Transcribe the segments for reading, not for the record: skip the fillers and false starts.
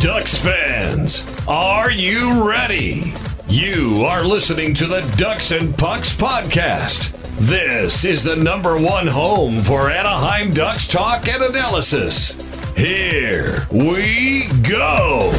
Ducks fans, are you ready? You are listening to the Ducks and Pucks podcast. This is the #1 home for Anaheim Ducks talk and analysis. Here we go.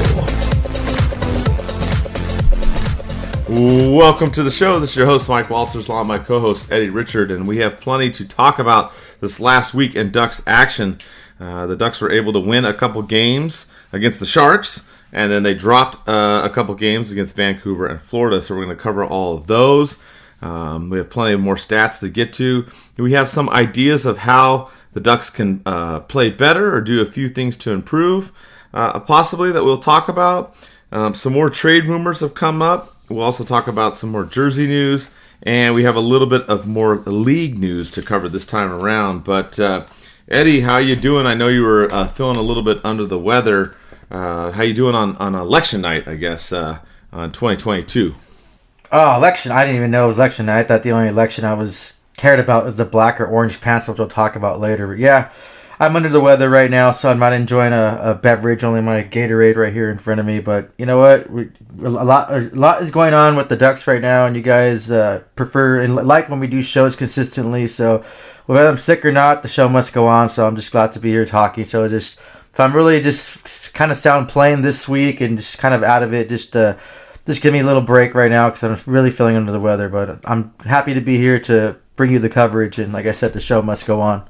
Welcome to the show. This is your host, Mike Walters, along with my co-host, Eddie Richard, and we have plenty to talk about this last week in Ducks action. The Ducks were able to win a couple games against the Sharks, and then they dropped a couple games against Vancouver and Florida, so we're going to cover all of those. We have plenty of more stats to get to. We have some ideas of how the Ducks can play better or do a few things to improve, possibly that we'll talk about. Some more trade rumors have come up. We'll also talk about some more jersey news, and we have a little bit of more league news to cover this time around. But Eddie, how you doing? I know you were feeling a little bit under the weather. How you doing on election night, I guess, on 2022? Oh, election. I didn't even know it was election night. I thought the only election I was cared about was the black or orange pants, which we'll talk about later. But yeah, I'm under the weather right now, so I'm not enjoying a beverage, only my Gatorade right here in front of me. But you know what? A lot is going on with the Ducks right now, and you guys prefer and like when we do shows consistently. So whether I'm sick or not, the show must go on. So I'm just glad to be here talking. So just if I'm really just kind of sound plain this week and just kind of out of it, just give me a little break right now because I'm really feeling under the weather. But I'm happy to be here to bring you the coverage, and like I said, the show must go on.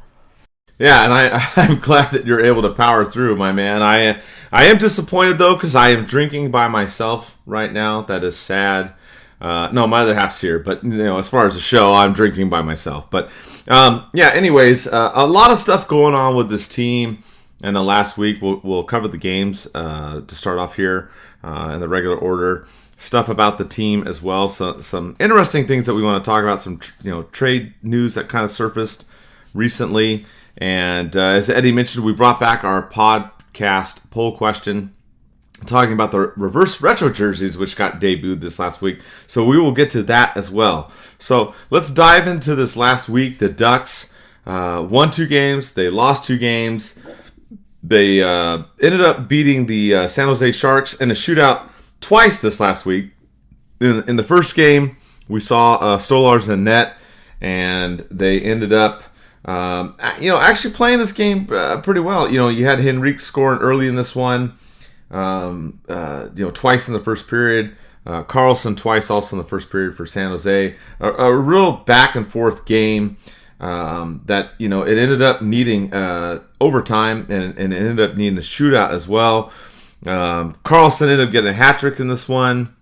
Yeah, and I'm glad that you're able to power through, my man. I am disappointed, though, because I am drinking by myself right now. That is sad. No, my other half's here, but as far as the show, I'm drinking by myself. But yeah, anyways, a lot of stuff going on with this team. And the last week, we'll cover the games to start off here in the regular order. Stuff about the team as well. So some interesting things that we want to talk about. Some trade news that kind of surfaced recently. And as Eddie mentioned, we brought back our podcast poll question talking about the reverse retro jerseys, which got debuted this last week. So we will get to that as well. So let's dive into this last week. The Ducks won 2 games. They lost 2 games. They ended up beating the San Jose Sharks in a shootout twice this last week. In the first game, we saw Stolarz in net, and they ended up actually playing this game pretty well. You had Henrique scoring early in this one, twice in the first period. Carlson twice also in the first period for San Jose. A real back and forth game that it ended up needing overtime and it ended up needing a shootout as well. Carlson ended up getting a hat trick in this one,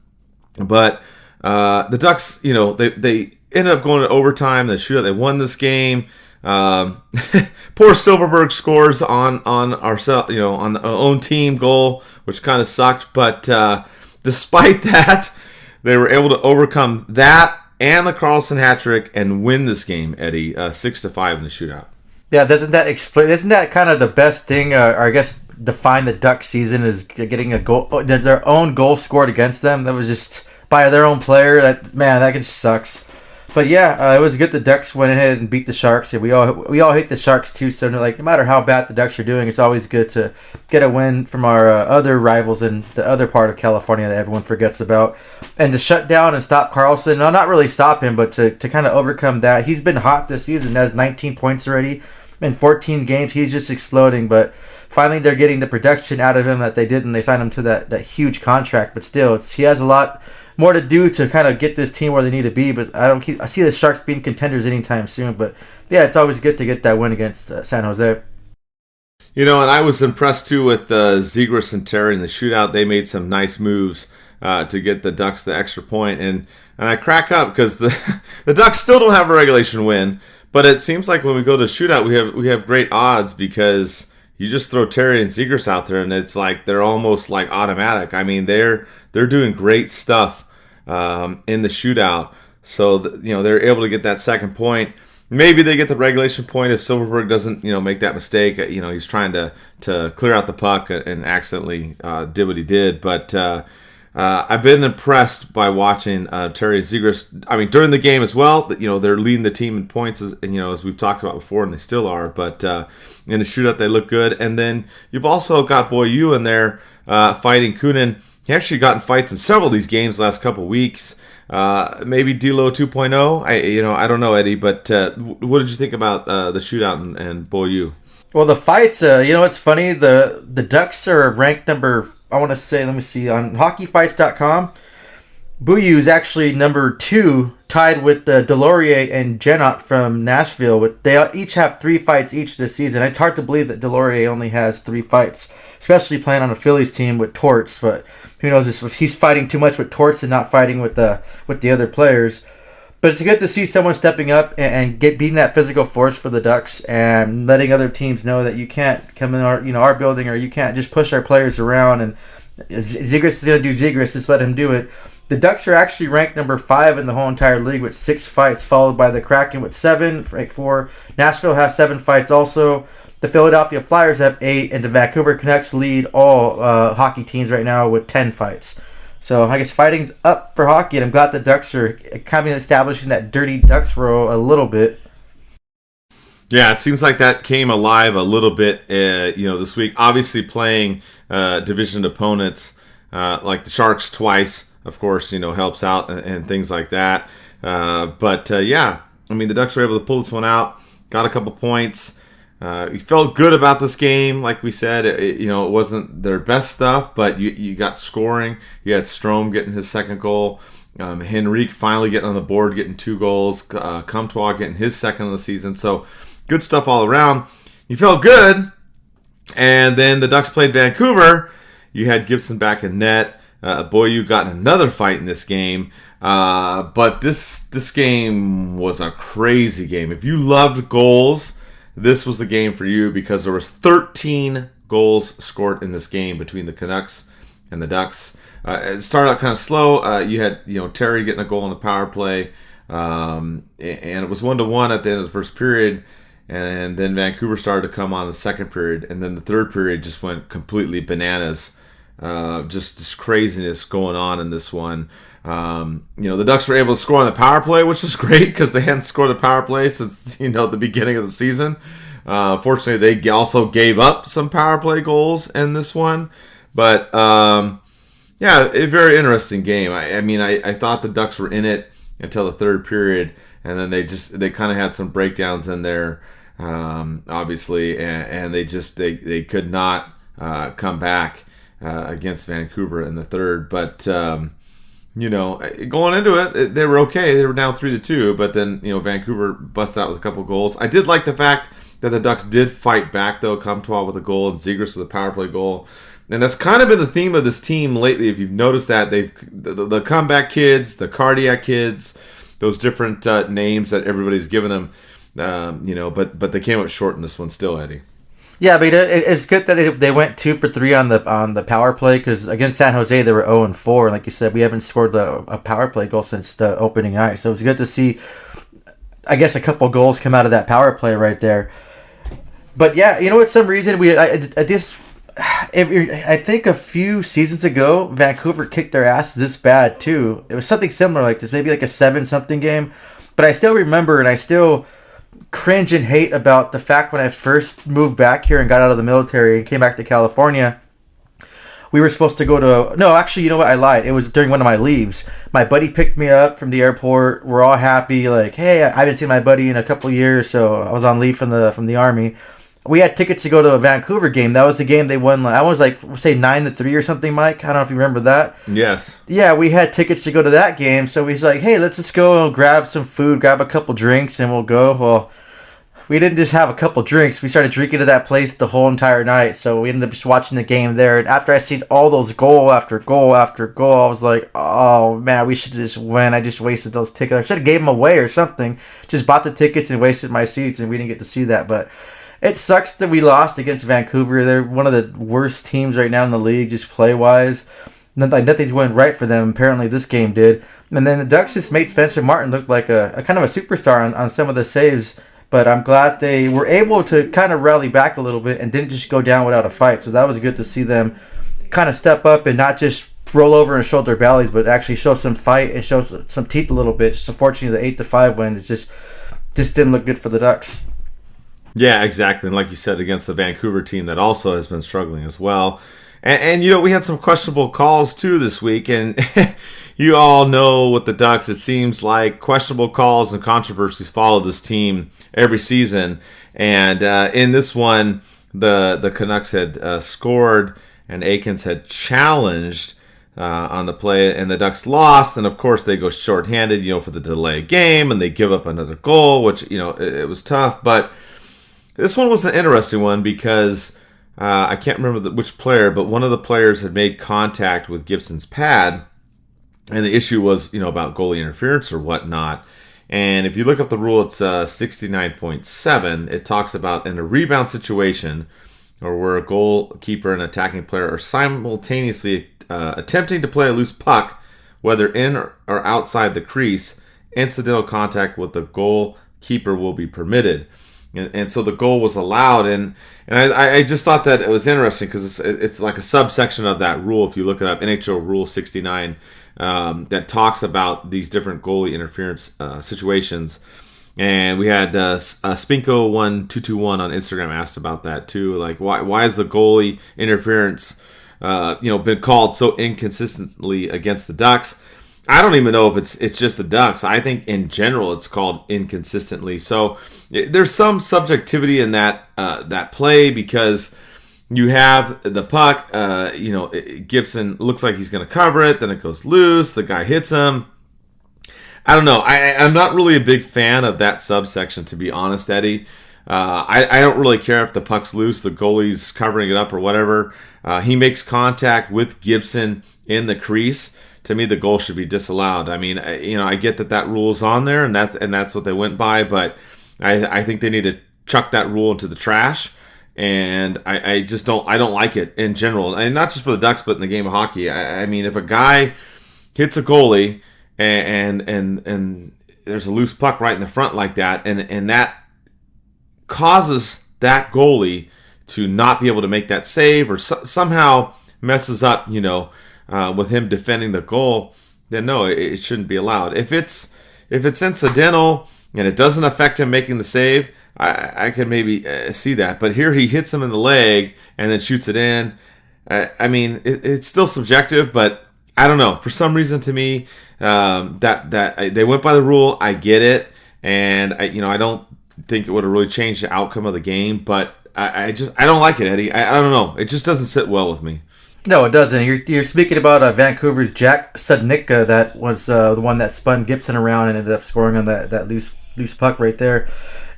but the Ducks, they ended up going to overtime. The shootout, they won this game. Poor Silverberg scores on on the own team goal, which kind of sucked. But despite that, they were able to overcome that and the Carlson hat trick and win this game, Eddie, 6-5 in the shootout. Yeah, isn't that kind of the best thing, or I guess define the Duck season is getting a goal, their own goal scored against them. That was just by their own player. That just sucks. But yeah, it was good the Ducks went ahead and beat the Sharks. We all hate the Sharks too, so no matter how bad the Ducks are doing, it's always good to get a win from our other rivals in the other part of California that everyone forgets about. And to shut down and stop Carlson, no, not really stop him, but to kind of overcome that. He's been hot this season, has 19 points already in 14 games. He's just exploding, but finally they're getting the production out of him that they did, and they signed him to that huge contract. But still, he has a lot more to do to kind of get this team where they need to be, but I see the Sharks being contenders anytime soon. But yeah, it's always good to get that win against San Jose. And I was impressed too with Zegras and Terry in the shootout. They made some nice moves to get the Ducks the extra point, and I crack up because the Ducks still don't have a regulation win, but it seems like when we go to shootout, we have great odds because you just throw Terry and Zegras out there, and it's like they're almost like automatic. I mean, they're doing great stuff in the shootout, so they're able to get that second point. Maybe they get the regulation point if Silverberg doesn't make that mistake. He's trying to clear out the puck and accidentally did what he did. But I've been impressed by watching Terry Zegras. I mean, during the game as well. They're leading the team in points, as we've talked about before, and they still are. But in the shootout, they look good. And then you've also got Boyu in there fighting Kunin. He actually got in fights in several of these games the last couple weeks. Maybe D'Lo 2.0. I don't know, Eddie, but what did you think about the shootout and Boyu? Well, the fights, it's funny. The Ducks are ranked number, I want to say, let me see, on hockeyfights.com. Boyu is actually number 2, tied with Delorier and Genot from Nashville. They each have 3 fights each this season. It's hard to believe that Delorier only has 3 fights, especially playing on a Phillies team with Torts. But who knows if he's fighting too much with Torts and not fighting with the other players. But it's good to see someone stepping up and being that physical force for the Ducks and letting other teams know that you can't come in our building, or you can't just push our players around. And Zegras is going to do Zegras, just let him do it. The Ducks are actually ranked number 5 in the whole entire league with 6 fights, followed by the Kraken with 7, ranked 4. Nashville has 7 fights also. The Philadelphia Flyers have 8, and the Vancouver Canucks lead all hockey teams right now with 10 fights. So I guess fighting's up for hockey, and I'm glad the Ducks are kind of establishing that dirty Ducks role a little bit. Yeah, it seems like that came alive a little bit, this week. Obviously playing division opponents like the Sharks twice, of course, helps out and things like that. But the Ducks were able to pull this one out, got a couple points. We felt good about this game. Like we said, it wasn't their best stuff, but you got scoring. You had Strome getting his second goal. Henrique finally getting on the board, getting 2 goals. Comtois getting his second of the season. So good stuff all around. You felt good. And then the Ducks played Vancouver. You had Gibson back in net. Boyu got in another fight in this game. But this game was a crazy game. If you loved goals, this was the game for you, because there was 13 goals scored in this game between the Canucks and the Ducks. It started out kind of slow. You had Terry getting a goal on the power play, and it was 1-1 at the end of the first period. And then Vancouver started to come on in the second period, and then the third period just went completely bananas. Just this craziness going on in this one. The Ducks were able to score on the power play, which was great because they hadn't scored the power play since the beginning of the season. Fortunately, they also gave up some power play goals in this one. But a very interesting game. I thought the Ducks were in it until the third period, and then they kind of had some breakdowns in there, obviously, and they could not come back against Vancouver in the third. But going into it, they were okay. They were down 3-2, but then Vancouver busted out with a couple goals. I did like the fact that the Ducks did fight back, though. Comtois with a goal and Zegras with a power play goal. And that's kind of been the theme of this team lately. If you've noticed that, the comeback kids, the cardiac kids, those different names that everybody's given them, but they came up short in this one still, Eddie. Yeah, but it's good that they went 2 for 3 on the power play, because against San Jose they were 0-4. Like you said, we haven't scored a power play goal since the opening night, so it was good to see, I guess, a couple goals come out of that power play right there. But yeah, some reason I think a few seasons ago Vancouver kicked their ass this bad too. It was something similar like this, maybe like a 7-something game. But I still remember, and I still cringe and hate about the fact when I first moved back here and got out of the military and came back to California, we were supposed to go to... No, actually, you know what? I lied. It was during one of my leaves. My buddy picked me up from the airport. We're all happy. Like, hey, I haven't seen my buddy in a couple years, so I was on leave from the Army. We had tickets to go to a Vancouver game. That was the game they won. I was like, say 9-3 or something, Mike. I don't know if you remember that. Yes. Yeah, we had tickets to go to that game. So he's like, hey, let's just go and grab some food, grab a couple drinks, and we'll go. Well, we didn't just have a couple drinks. We started drinking at that place the whole entire night. So we ended up just watching the game there. And after I seen all those goal after goal after goal, I was like, oh, man, we should just win. I just wasted those tickets. I should have gave them away or something. Just bought the tickets and wasted my seats, and we didn't get to see that. But it sucks that we lost against Vancouver. They're one of the worst teams right now in the league, just play-wise. Nothing's went right for them. Apparently this game did. And then the Ducks just made Spencer Martin look like a kind of a superstar on some of the saves. But I'm glad they were able to kind of rally back a little bit and didn't just go down without a fight. So that was good to see them kind of step up and not just roll over and show their bellies, but actually show some fight and show some teeth a little bit. Just unfortunately, the 8-5 win, it just didn't look good for the Ducks. Yeah, exactly. And like you said, against the Vancouver team that also has been struggling as well. And we had some questionable calls too this week, and you all know with the Ducks, it seems like questionable calls and controversies follow this team every season. And in this one, the Canucks had scored, and Akins had challenged on the play, and the Ducks lost. And of course, they go shorthanded, for the delay game, and they give up another goal, which it was tough. But this one was an interesting one because I can't remember which player, but one of the players had made contact with Gibson's pad, and the issue was, about goalie interference or whatnot. And if you look up the rule, it's 69.7. It talks about in a rebound situation or where a goalkeeper and attacking player are simultaneously attempting to play a loose puck, whether in or outside the crease, incidental contact with the goalkeeper will be permitted. And so the goal was allowed, and I just thought that it was interesting because it's like a subsection of that rule. If you look it up, NHL Rule 69, that talks about these different goalie interference situations. And we had Spinko1221 on Instagram asked about that too. Like, why is the goalie interference been called so inconsistently against the Ducks? I don't even know if it's just the Ducks. I think in general it's called inconsistently. So there's some subjectivity in that play because you have the puck. Gibson looks like he's going to cover it, then it goes loose. The guy hits him. I don't know. I'm not really a big fan of that subsection, to be honest, Eddie. I don't really care if the puck's loose, the goalie's covering it up or whatever. He makes contact with Gibson in the crease. To me, the goal should be disallowed. I mean, I get that rule's on there, and that's what they went by, but I think they need to chuck that rule into the trash. And I just don't like it in general, and not just for the Ducks, but in the game of hockey. I mean, if a guy hits a goalie and there's a loose puck right in the front like that, and that causes that goalie to not be able to make that save or somehow messes up, with him defending the goal, then no, it shouldn't be allowed. If it's incidental and it doesn't affect him making the save, I can maybe see that. But here he hits him in the leg and then shoots it in. I mean, it's still subjective, but I don't know. For some reason, to me, that they went by the rule. I get it, and I don't think it would have really changed the outcome of the game. But I don't like it, Eddie. I don't know. It just doesn't sit well with me. No, it doesn't. You're speaking about Vancouver's Jack Sudnicka. That was the one that spun Gibson around and ended up scoring on that loose puck right there.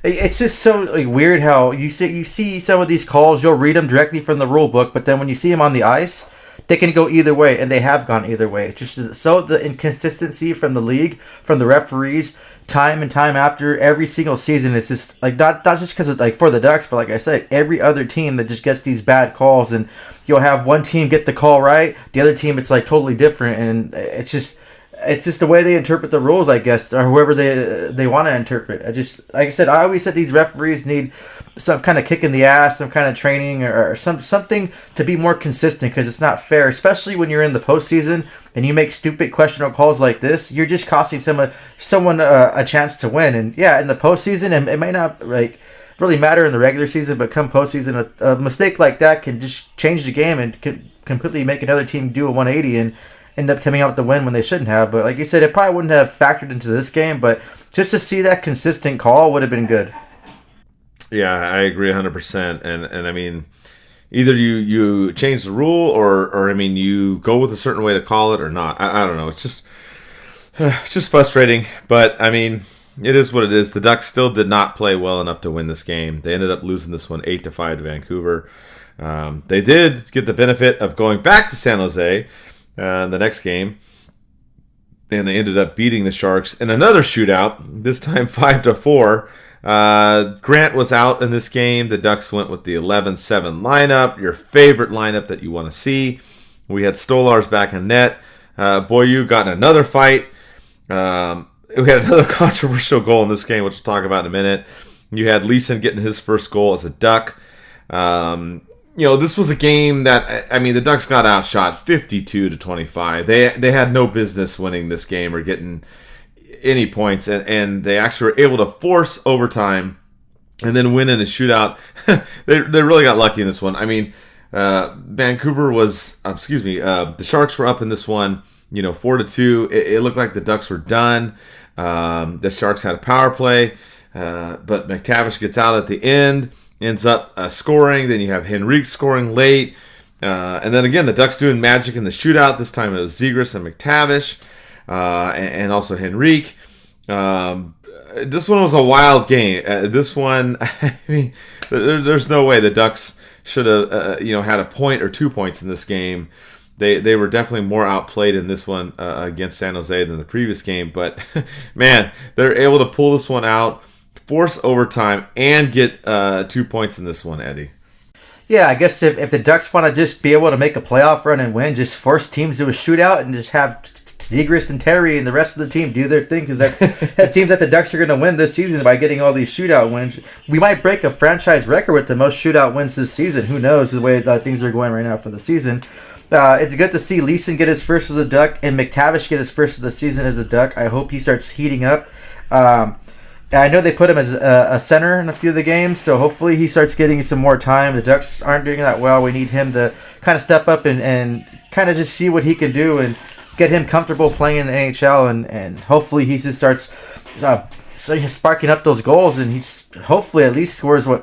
It's just so weird how you see some of these calls. You'll read them directly from the rule book, but then when you see them on the ice, they can go either way, and they have gone either way. It's just so the inconsistency from the league, from the referees, time and time after every single season. It's just not just because of for the Ducks, but like I said, every other team that just gets these bad calls, and you'll have one team get the call right, the other team it's totally different, and it's just the way they interpret the rules, I guess, or whoever they want to interpret. Like I said, I always said these referees need some kind of kick in the ass, some kind of training, or something to be more consistent, because it's not fair, especially when you're in the postseason and you make stupid questionable calls like this. You're just costing someone a chance to win. And yeah, in the postseason, it may not really matter in the regular season, but come postseason, a mistake like that can just change the game and can completely make another team do a 180 and end up coming out with the win when they shouldn't have. But like you said, it probably wouldn't have factored into this game, but just to see that consistent call would have been good. Yeah, I agree 100%. And I mean, either you change the rule or I mean, you go with a certain way to call it or not. I don't know. It's just frustrating. But I mean, it is what it is. The Ducks still did not play well enough to win this game. They ended up losing this one 8-5 to Vancouver. They did get the benefit of going back to San Jose the next game, and they ended up beating the Sharks in another shootout, this time 5-4. Grant was out in this game. The Ducks went with the 11-7 lineup, your favorite lineup that you want to see. We had Stolarz back in net. Boyu got in another fight. We had another controversial goal in this game, which we'll talk about in a minute. You had Leeson getting his first goal as a Duck. This was a game that, I mean, the Ducks got outshot 52-25. They had no business winning this game or getting any points, and they actually were able to force overtime and then win in a shootout. They really got lucky in this one. I mean, The Sharks were up in this one, 4-2. It looked like the Ducks were done. The Sharks had a power play, but McTavish gets out at the end, ends up scoring. Then you have Henrique scoring late. And then again, the Ducks doing magic in the shootout. This time it was Zegras and McTavish, and also Henrique. This one was a wild game. This one, I mean, there's no way the Ducks should have, had a point or 2 points in this game. They were definitely more outplayed in this one against San Jose than the previous game. But, man, they're able to pull this one out, force overtime, and get 2 points in this one, Eddie. Yeah, I guess if the Ducks want to just be able to make a playoff run and win, just force teams to a shootout and just have Zegras and Terry and the rest of the team do their thing, because that seems that the Ducks are going to win this season by getting all these shootout wins. We might break a franchise record with the most shootout wins this season. Who knows the way that things are going right now for the season. It's good to see Leeson get his first as a Duck and McTavish get his first of the season as a Duck. I hope he starts heating up. I know they put him as a center in a few of the games, so hopefully he starts getting some more time. The Ducks aren't doing that well. We need him to kind of step up and kind of just see what he can do and get him comfortable playing in the NHL, and hopefully he just starts sparking up those goals, and he just hopefully at least scores I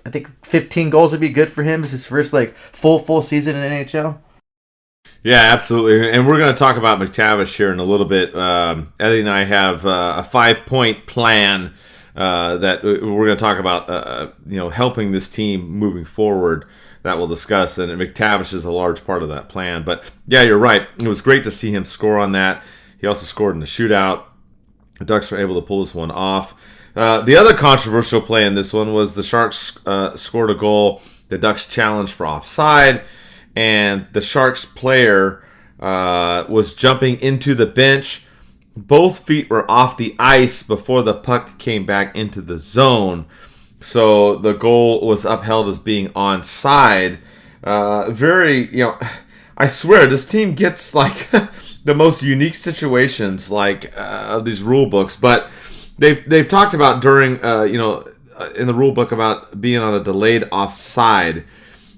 think 15 goals would be good for him. It's his first full season in NHL. Yeah, absolutely. And we're going to talk about McTavish here in a little bit. Eddie and I have a 5-point plan that we're going to talk about, helping this team moving forward that we'll discuss. And McTavish is a large part of that plan. But, yeah, you're right. It was great to see him score on that. He also scored in the shootout. The Ducks were able to pull this one off. The other controversial play in this one was the Sharks scored a goal. The Ducks challenged for offside. And the Sharks player was jumping into the bench. Both feet were off the ice before the puck came back into the zone. So the goal was upheld as being onside. I swear, this team gets the most unique situations of these rule books. But they've talked about during, in the rule book about being on a delayed offside.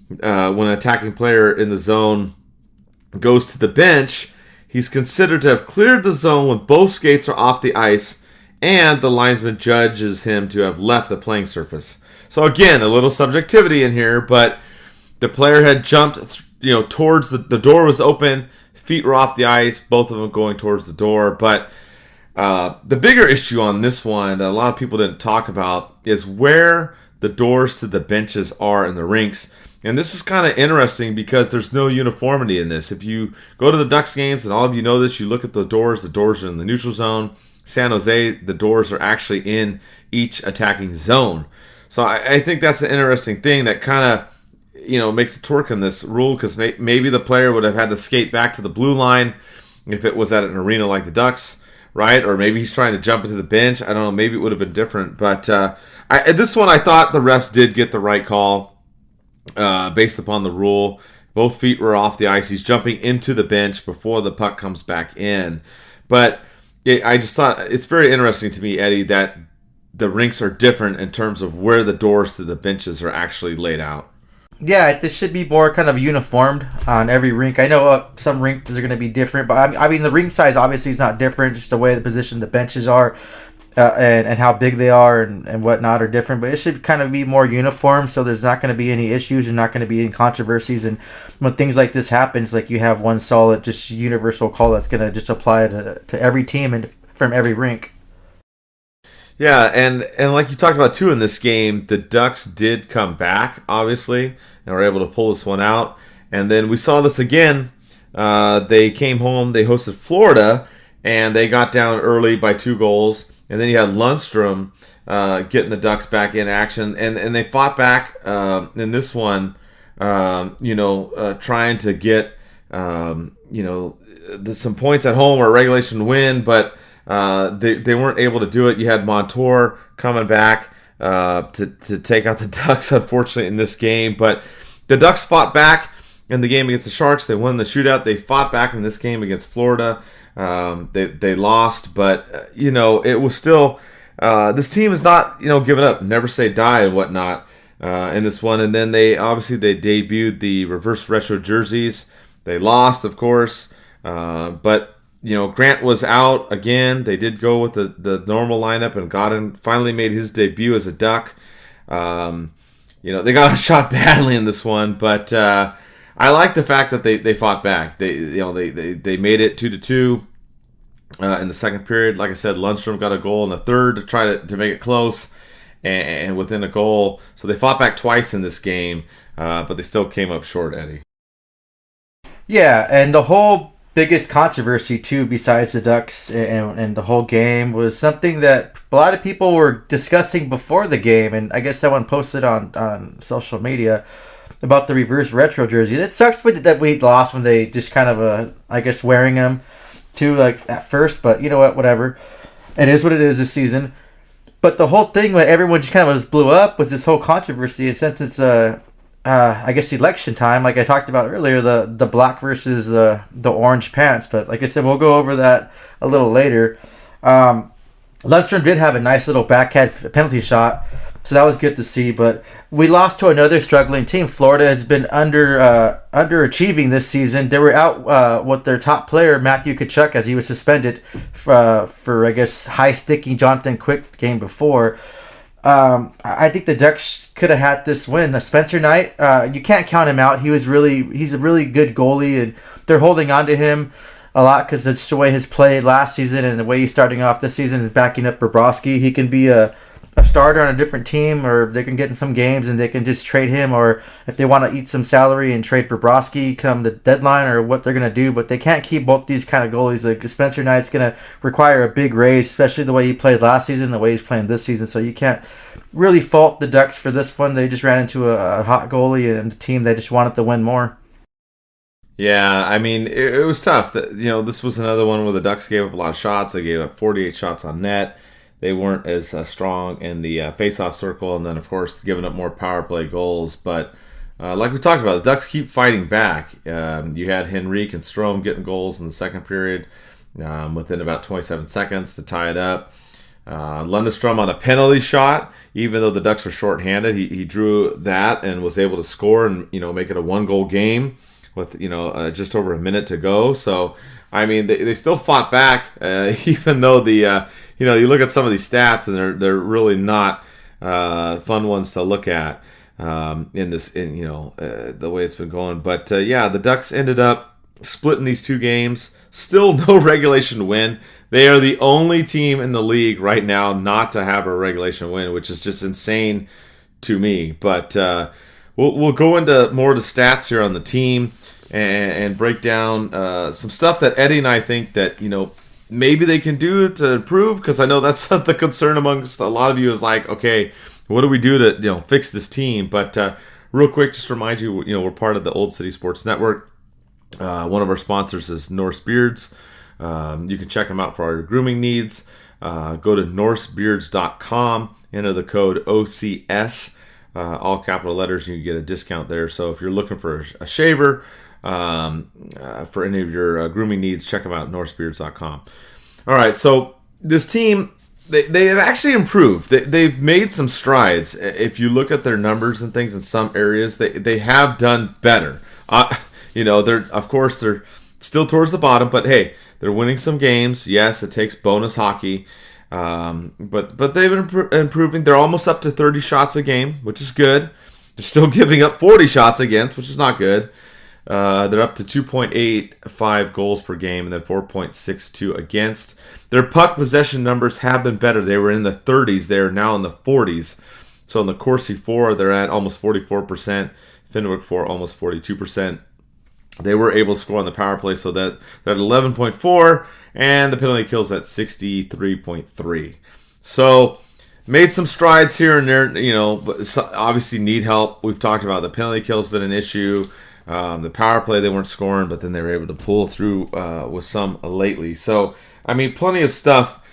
When an attacking player in the zone goes to the bench, he's considered to have cleared the zone when both skates are off the ice and the linesman judges him to have left the playing surface. So again, a little subjectivity in here, but the player had jumped, towards the door was open, feet were off the ice, both of them going towards the door. But the bigger issue on this one that a lot of people didn't talk about is where the doors to the benches are in the rinks. And this is kind of interesting because there's no uniformity in this. If you go to the Ducks games, and all of you know this, you look at the doors are in the neutral zone. San Jose, the doors are actually in each attacking zone. So I think that's an interesting thing that kind of, makes it torque in this rule, because maybe the player would have had to skate back to the blue line if it was at an arena like the Ducks, right? Or maybe he's trying to jump into the bench. I don't know. Maybe it would have been different. But this one, I thought the refs did get the right call. Based upon the rule, both feet were off the ice. He's jumping into the bench before the puck comes back in. But I just thought it's very interesting to me, Eddie, that the rinks are different in terms of where the doors to the benches are actually laid out. Yeah, this should be more kind of uniformed on every rink. I know some rinks are going to be different, but I mean the rink size obviously is not different. Just the way the position the benches are. And how big they are and whatnot are different, but it should kind of be more uniform, so there's not going to be any issues and not going to be any controversies. And when things like this happens, you have one solid, just universal call that's going to just apply to every team and from every rink. Yeah, and like you talked about too in this game, the Ducks did come back, obviously, and were able to pull this one out. And then we saw this again. They came home, they hosted Florida, and they got down early by 2 goals. And then you had Lundstrom getting the Ducks back in action. And they fought back in this one, trying to get, some points at home or a regulation win. But they weren't able to do it. You had Montour coming back to take out the Ducks, unfortunately, in this game. But the Ducks fought back in the game against the Sharks. They won the shootout. They fought back in this game against Florida. They lost, but it was still this team is not giving up. Never say die and whatnot. in this one. And then they debuted the reverse retro jerseys. They lost, of course, but Grant was out again. They did go with the normal lineup, and finally made his debut as a Duck. They got shot badly in this one, but I like the fact that they fought back. They made it 2-2 in the second period. Like I said, Lundstrom got a goal in the third to try to make it close and within a goal. So they fought back twice in this game, but they still came up short, Eddie. Yeah, and the whole biggest controversy too, besides the Ducks and the whole game, was something that a lot of people were discussing before the game, and I guess someone posted on social media about the reverse retro jersey. It sucks that we lost when they just kind of I guess wearing them too, like at first, but you know what, whatever. It is what it is this season. But the whole thing when everyone just kind of blew up was this whole controversy, and since it's I guess election time, like I talked about earlier, the black versus the orange pants. But like I said, we'll go over that a little later. Lundstrom did have a nice little backhand penalty shot, so that was good to see. But we lost to another struggling team. Florida has been underachieving this season. They were out with their top player, Matthew Tkachuk, as he was suspended for I guess high-sticking Jonathan Quick game before. I think the Ducks could have had this win. The Spencer Knight, you can't count him out. He's a really good goalie, and they're holding on to him a lot because it's the way he's played last season and the way he's starting off this season is backing up Bobrovsky. He can be a starter on a different team, or they can get in some games and they can just trade him, or if they want to eat some salary and trade Bobrovsky come the deadline, or what they're going to do. But they can't keep both these kind of goalies. Like Spencer Knight's going to require a big raise, especially the way he played last season, the way he's playing this season. So you can't really fault the Ducks for this one. They just ran into a hot goalie and a team that just wanted to win more. Yeah, I mean, it was tough. This was another one where the Ducks gave up a lot of shots. They gave up 48 shots on net. They weren't as strong in the face-off circle, and then, of course, giving up more power play goals. But like we talked about, the Ducks keep fighting back. You had Henrique and Strome getting goals in the second period within about 27 seconds to tie it up. Lundstrom on a penalty shot, even though the Ducks were shorthanded, he drew that and was able to score and make it a one-goal game with just over a minute to go. So I mean, they still fought back, even though you look at some of these stats and they're really not fun ones to look at the way it's been going. But the Ducks ended up splitting these two games. Still no regulation win. They are the only team in the league right now not to have a regulation win, which is just insane to me. But we'll go into more of the stats here on the team and break down some stuff that Eddie and I think that maybe they can do to improve, because I know that's the concern amongst a lot of you is like, okay, what do we do to fix this team? But real quick, just to remind you, we're part of the Old City Sports Network. One of our sponsors is Norse Beards. You can check them out for all your grooming needs. Go to norsebeards.com, enter the code OCS, all capital letters, and you get a discount there. So if you're looking for a shaver for any of your grooming needs, check them out at norsebeards.com. All right, so this team, they have actually improved. They've made some strides. If you look at their numbers and things in some areas, they have done better. They're still towards the bottom, but hey, they're winning some games. Yes, it takes bonus hockey, but they've been improving. They're almost up to 30 shots a game, which is good. They're still giving up 40 shots against, which is not good. They're up to 2.85 goals per game and then 4.62 against. Their puck possession numbers have been better. They were in the 30s. They are now in the 40s. So in the Corsi 4, they're at almost 44%. Fenwick 4, almost 42%. They were able to score on the power play, so that they're at 11.4, and the penalty kills at 63.3. So made some strides here and there, but obviously need help. We've talked about the penalty kill's been an issue. The power play, they weren't scoring, but then they were able to pull through with some lately. So, I mean, plenty of stuff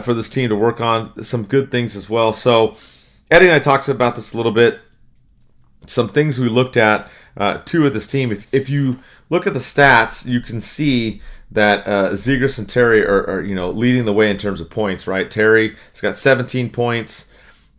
for this team to work on. Some good things as well. So, Eddie and I talked about this a little bit. Some things we looked at, too, with this team. If you look at the stats, you can see that Zegras and Terry are leading the way in terms of points, right? Terry has got 17 points.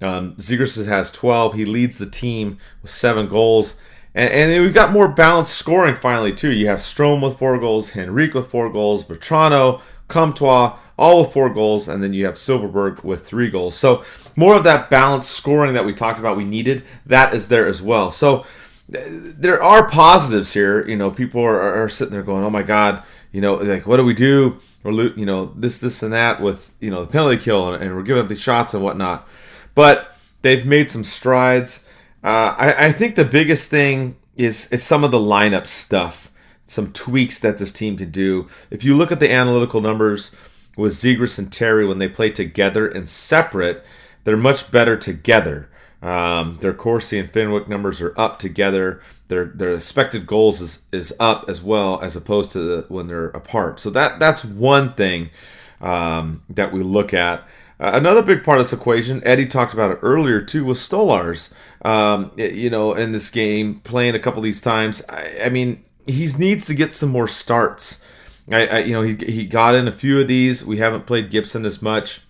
Zegers has 12. He leads the team with 7 goals. And then we've got more balanced scoring finally, too. You have Strome with 4 goals, Henrique with 4 goals, Vetrano, Comtois, all with 4 goals, and then you have Silverberg with 3 goals. So more of that balanced scoring that we talked about we needed, that is there as well. So there are positives here. People are sitting there going, oh my God, like, what do we do? Or, this and that with, the penalty kill, and we're giving up these shots and whatnot. But they've made some strides. I think the biggest thing is some of the lineup stuff, some tweaks that this team could do. If you look at the analytical numbers with Zegras and Terry when they play together and separate, they're much better together. Their Corsi and Fenwick numbers are up together. Their expected goals is up as well, as opposed to when they're apart. So that's one thing that we look at. Another big part of this equation, Eddie talked about it earlier too, was Stolarz. In this game, playing a couple of these times. I mean, he needs to get some more starts. He got in a few of these. We haven't played Gibson as much,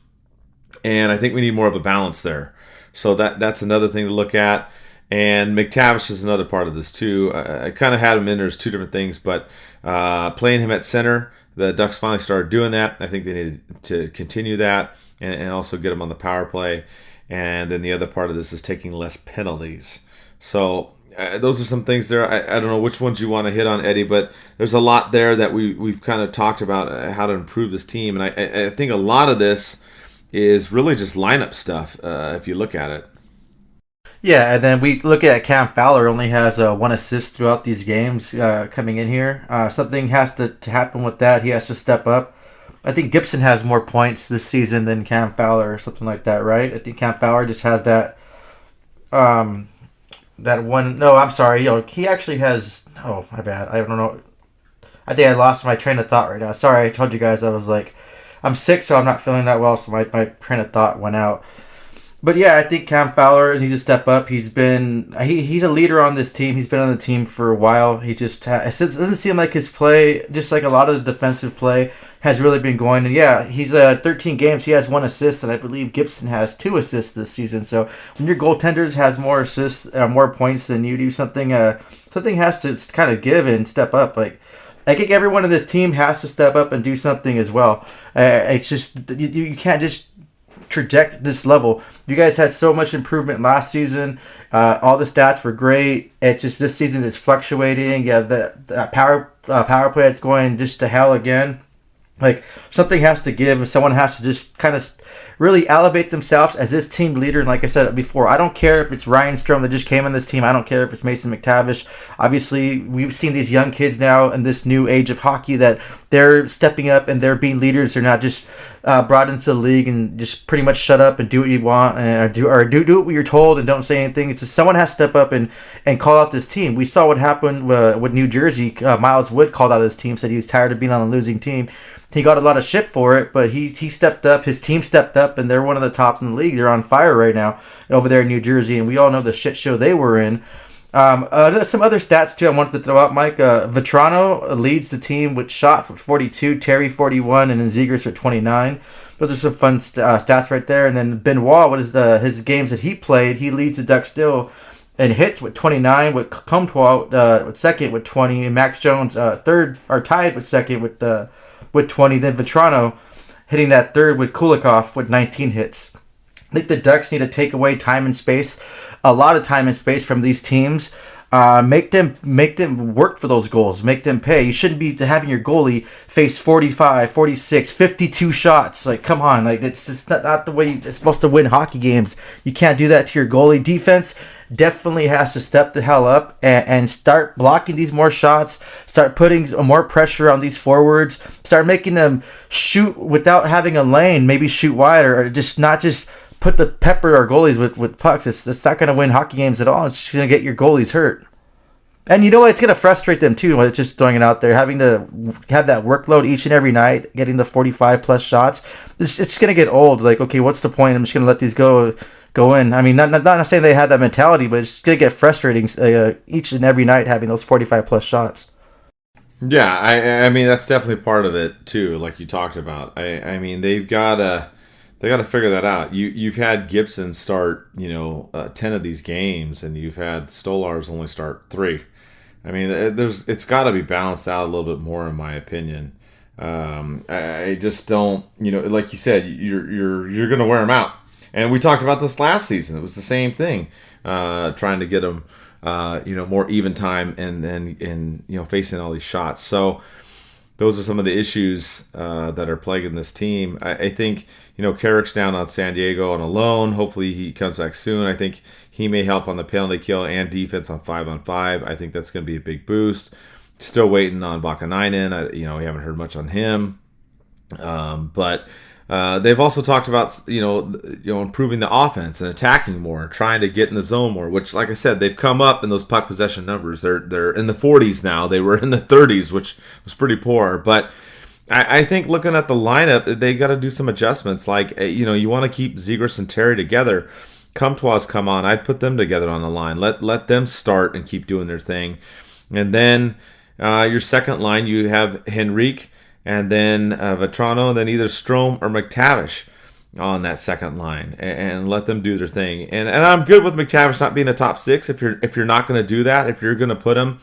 and I think we need more of a balance there. So that's another thing to look at. And McTavish is another part of this too. I kind of had him in there as 2 different things, but playing him at center, the Ducks finally started doing that. I think they needed to continue that and also get him on the power play. And then the other part of this is taking less penalties. So those are some things there. I don't know which ones you want to hit on, Eddie, but there's a lot there that we've kind of talked about how to improve this team. And I think a lot of this is really just lineup stuff if you look at it. Yeah, and then we look at Cam Fowler only has 1 assist throughout these games coming in here. Something has to happen with that. He has to step up. I think Gibson has more points this season than Cam Fowler or something like that, right? I think Cam Fowler just has that one. No, I'm sorry. He actually has. Oh, my bad. I don't know. I think I lost my train of thought right now. Sorry, I told you guys I was like, I'm sick, so I'm not feeling that well, so my train of thought went out. But yeah, I think Cam Fowler needs to step up. He's a leader on this team. He's been on the team for a while. He just it doesn't seem like his play, just like a lot of the defensive play, has really been going. And yeah, he's 13 games. He has 1 assist, and I believe Gibson has 2 assists this season. So when your goaltender has more assists, more points than you do, something has to kind of give and step up. Like, I think everyone in this team has to step up and do something as well. It's just you can't just traject this level. You guys had so much improvement last season. All the stats were great. It just this season is fluctuating. Yeah, the power play that's going just to hell again. Like, something has to give, and someone has to just kind of really elevate themselves as this team leader. And like I said before, I don't care if it's Ryan Strome that just came on this team. I don't care if it's Mason McTavish. Obviously, we've seen these young kids now in this new age of hockey that they're stepping up and they're being leaders. They're not just brought into the league and just pretty much shut up and do what you want and do what you're told and don't say anything. It's just someone has to step up and call out this team. We saw what happened with New Jersey. Miles Wood called out his team, said he was tired of being on a losing team. He got a lot of shit for it, but he stepped up. His team stepped up, and they're one of the top in the league. They're on fire right now over there in New Jersey, and we all know the shit show they were in. There's some other stats, too, I wanted to throw out, Mike. Vetrano leads the team with shots with 42, Terry 41, and then Zegers for 29. Those are some fun stats right there. And then Benoit, what is his games that he played, he leads the Ducks still and hits with 29, with Comtois with second with 20, and Max Jones third, or tied with second with 20. Then Vetrano hitting that third with Kulikov with 19 hits. I think the Ducks need to take away time and space, a lot of time and space from these teams. Make them work for those goals. Make them pay. You shouldn't be having your goalie face 45, 46, 52 shots. Like, come on. Like, it's just not the way it's supposed to win hockey games. You can't do that to your goalie. Defense definitely has to step the hell up and start blocking these more shots. Start putting more pressure on these forwards. Start making them shoot without having a lane. Maybe shoot wide or just not just put the pepper our goalies with pucks. It's not going to win hockey games at all. It's just going to get your goalies hurt. And you know what? It's going to frustrate them too. It's just throwing it out there, having to have that workload each and every night, getting the 45 plus shots. It's going to get old. Like, okay, what's the point? I'm just going to let these go in. I mean, not saying they had that mentality, but it's going to get frustrating each and every night having those 45 plus shots. Yeah, I mean that's definitely part of it too, like you talked about. I mean they've got They got to figure that out. You've had Gibson start 10 of these games, and you've had Stolarz only start 3. I mean, it's got to be balanced out a little bit more, in my opinion. I just don't, like you said, you're going to wear them out. And we talked about this last season. It was the same thing, trying to get them, more even time and facing all these shots. So those are some of the issues that are plaguing this team. I think, Carrick's down on San Diego on a loan. Hopefully he comes back soon. I think he may help on the penalty kill and defense on 5-on-5. I think that's going to be a big boost. Still waiting on Vakanainen. We haven't heard much on him. But they've also talked about, improving the offense and attacking more, trying to get in the zone more, which, like I said, they've come up in those puck possession numbers. They're in the 40s now. They were in the 30s, which was pretty poor. But I think looking at the lineup, they got to do some adjustments. Like, you want to keep Zegras and Terry together. Comtois come on. I'd put them together on the line. Let them start and keep doing their thing. And then your second line, you have Henrique and then Vetrano, and then either Strome or McTavish on that second line, and let them do their thing. And I'm good with McTavish not being a top 6. If you're not going to do that, if you're going to put him,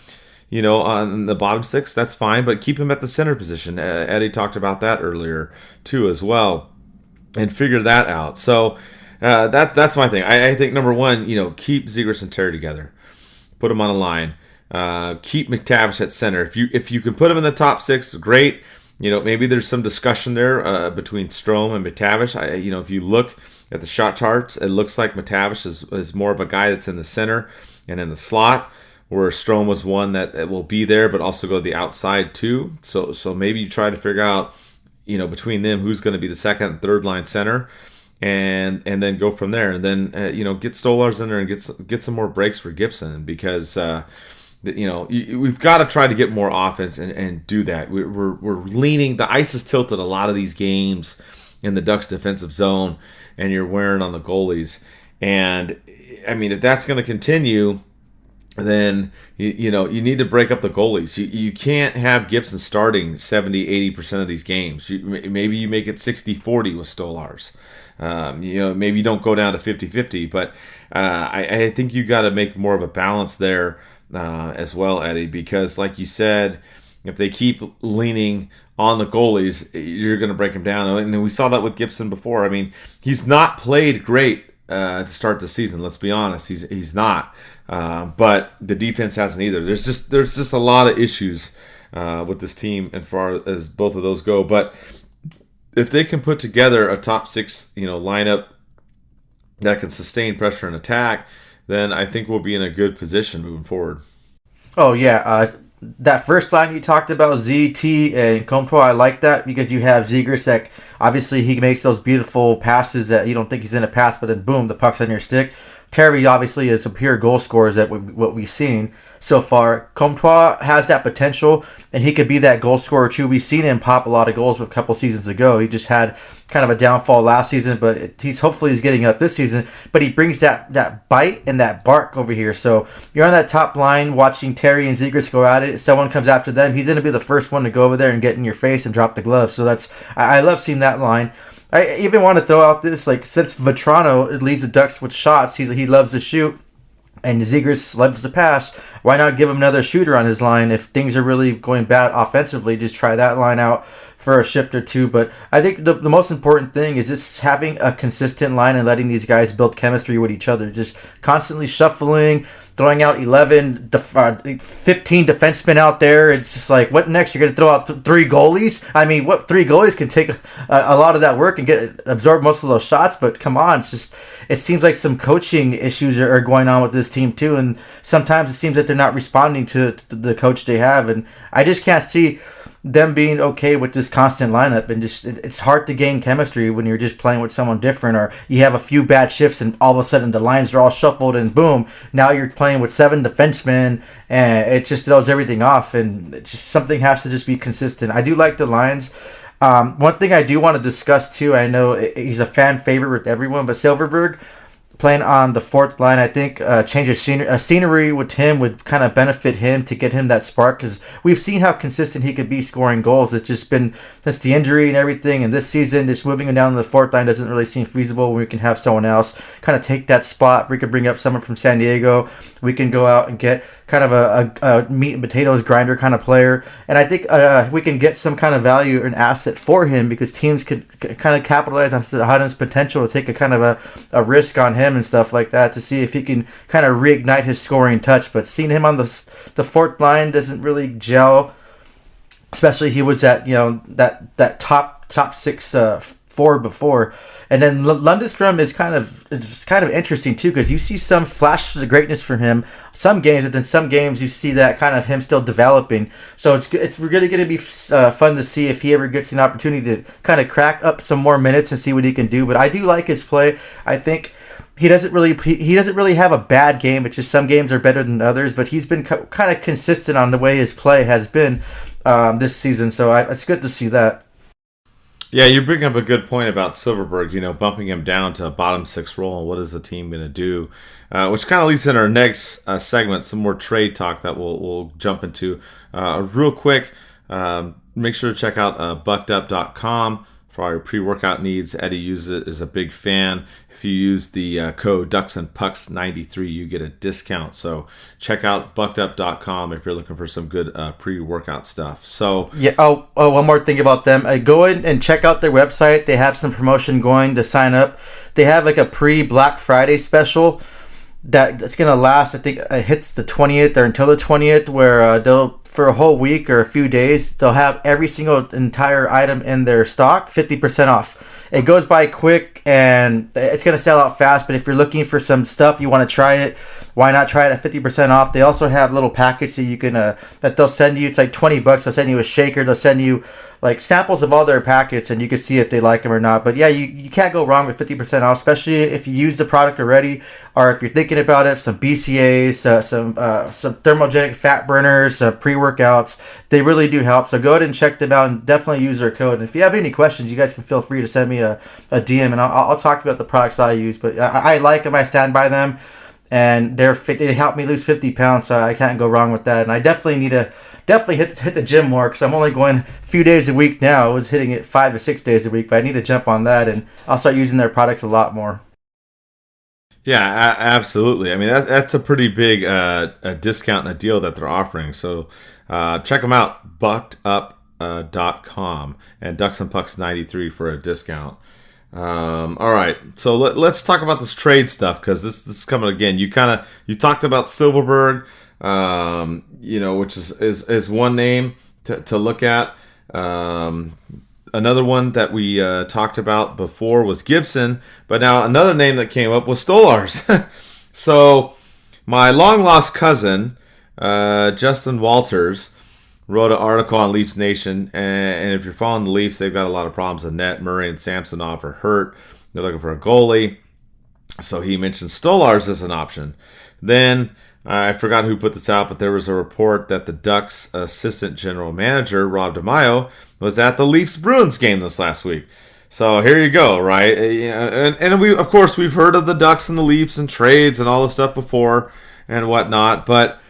on the bottom 6, that's fine. But keep him at the center position. Eddie talked about that earlier too, as well, and figure that out. So that's my thing. I think number one, keep Zegras and Terry together, put them on a line. Keep McTavish at center. If you can put him in the top 6, great. Maybe there's some discussion there between Strome and McTavish. If you look at the shot charts, it looks like McTavish is more of a guy that's in the center and in the slot, where Strome was one that will be there but also go to the outside too. So maybe you try to figure out, between them, who's going to be the second and third line center, and then go from there. And then get Stolarz in there and get some more breaks for Gibson, because we've got to try to get more offense and do that. We're leaning. The ice is tilted a lot of these games in the Ducks defensive zone, and you're wearing on the goalies. And I mean, if that's going to continue, then you need to break up the goalies. You can't have Gibson starting 70-80% of these games. Maybe you make it 60-40 with Stolarz. Maybe you don't go down to 50-50, but I think you got to make more of a balance there as well, Eddie, because like you said, if they keep leaning on the goalies, you're going to break them down. And we saw that with Gibson before. I mean, he's not played great to start the season. Let's be honest, he's not. But the defense hasn't either. There's just a lot of issues with this team as far as both of those go. But if they can put together a top 6, lineup that can sustain pressure and attack, then I think we'll be in a good position moving forward. Oh yeah, that first line you talked about, ZT and Comtois, I like that, because you have Zegras that obviously he makes those beautiful passes that you don't think he's in a pass, but then boom, the puck's on your stick. Terry obviously is a pure goal scorer, that what we've seen so far. Comtois has that potential, and he could be that goal scorer too. We've seen him pop a lot of goals a couple seasons ago. He just had kind of a downfall last season, but he's getting up this season. But he brings that bite and that bark over here. So you're on that top line watching Terry and Zegras go at it. If someone comes after them, he's going to be the first one to go over there and get in your face and drop the glove. So I love seeing that line. I even want to throw out this, since Vetrano leads the Ducks with shots, he loves to shoot, and Zegras loves to pass, why not give him another shooter on his line? If things are really going bad offensively, just try that line out for a shift or two. But I think the most important thing is just having a consistent line and letting these guys build chemistry with each other. Just constantly shuffling, throwing out 15 defensemen out there. It's just like, what next? You're going to throw out 3 goalies? I mean, what 3 goalies can take a lot of that work and absorb most of those shots? But come on, it seems like some coaching issues are going on with this team too. And sometimes it seems that they're not responding to the coach they have. And I just can't see them being okay with this constant lineup, and it's hard to gain chemistry when you're just playing with someone different, or you have a few bad shifts and all of a sudden the lines are all shuffled and boom, now you're playing with 7 defensemen and it just throws everything off, and it's just something has to just be consistent. I do like the lines. One thing I do want to discuss too, I know he's a fan favorite with everyone, but Silverberg, playing on the fourth line. I think change of scenery with him would kind of benefit him to get him that spark, because we've seen how consistent he could be scoring goals. It's just been since the injury and everything, and this season just moving him down to the fourth line doesn't really seem feasible when we can have someone else kind of take that spot. We could bring up someone from San Diego. We can go out and get kind of a meat and potatoes grinder kind of player, and I think we can get some kind of value and asset for him, because teams could kind of capitalize on Hutton's potential to take a kind of a risk on him and stuff like that, to see if he can kind of reignite his scoring touch. But seeing him on the fourth line doesn't really gel, especially he was at that top six forward before. And then Lundestrom is kind of interesting too, because you see some flashes of greatness from him some games, but then some games you see that kind of him still developing. So it's really going to be fun to see if he ever gets an opportunity to kind of crack up some more minutes and see what he can do. But I do like his play. I think he doesn't really have a bad game. It's just some games are better than others, but he's been kind of consistent on the way his play has been this season. So it's good to see that. Yeah, you bring up a good point about Silverberg, bumping him down to a bottom six role, and what is the team going to do? Which kind of leads into our next segment, some more trade talk that we'll jump into. Real quick, make sure to check out buckedup.com for all your pre-workout needs. Eddie uses it, is a big fan. If you use the code DucksNPucks93, you get a discount. So check out buckedup.com if you're looking for some good pre-workout stuff. So yeah. Oh, one more thing about them. Go in and check out their website. They have some promotion going to sign up. They have like a pre-Black Friday special that's going to last. I think it hits the 20th or until the 20th, where they'll, for a whole week or a few days, they'll have every single entire item in their stock 50% off. It goes by quick and it's going to sell out fast, but if you're looking for some stuff, you want to try it, why not try it at 50% off? They also have little packets that you can that they'll send you. It's like $20. They'll send you a shaker. They'll send you like samples of all their packets, and you can see if they like them or not. But yeah, you can't go wrong with 50% off, especially if you use the product already, or if you're thinking about it. Some BCAAs, some thermogenic fat burners, pre-workouts. They really do help. So go ahead and check them out and definitely use their code. And if you have any questions, you guys can feel free to send me a DM, and I'll talk about the products I use. But I like them. I stand by them. And they helped me lose 50 pounds, so I can't go wrong with that. And I definitely need to hit the gym more, because I'm only going a few days a week now. I was hitting it 5 to 6 days a week, but I need to jump on that, and I'll start using their products a lot more. Yeah, absolutely. I mean, that's a pretty big a discount and a deal that they're offering. So check them out, buckedup.com, and DucksNPucks93 for a discount. All right, so let's talk about this trade stuff, because this is coming again. You talked about Silverberg, which is one name to look at. Another one that we talked about before was Gibson, but now another name that came up was Stolarz. So my long lost cousin, Justin Walters, wrote an article on Leafs Nation, and if you're following the Leafs, they've got a lot of problems in net. Murray and Samsonov are hurt. They're looking for a goalie. So he mentioned Stolarz as an option. Then, I forgot who put this out, but there was a report that the Ducks assistant general manager, Rob DeMaio, was at the Leafs-Bruins game this last week. So here you go, right? And we, of course, we've heard of the Ducks and the Leafs and trades and all this stuff before and whatnot, but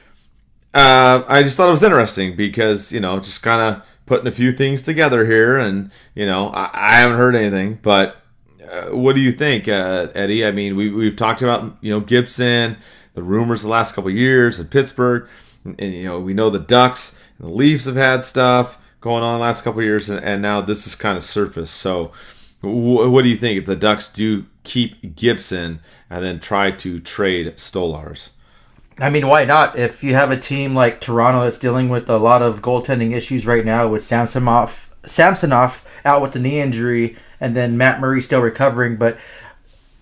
I just thought it was interesting because, just kind of putting a few things together here, and, I haven't heard anything, but what do you think, Eddie? I mean, we've talked about, Gibson, the rumors the last couple of years in Pittsburgh, and we know the Ducks and the Leafs have had stuff going on the last couple of years, and now this is kind of surfaced. So what do you think if the Ducks do keep Gibson and then try to trade Stolarz? I mean, why not? If you have a team like Toronto that's dealing with a lot of goaltending issues right now, with Samsonov out with the knee injury, and then Matt Murray still recovering, but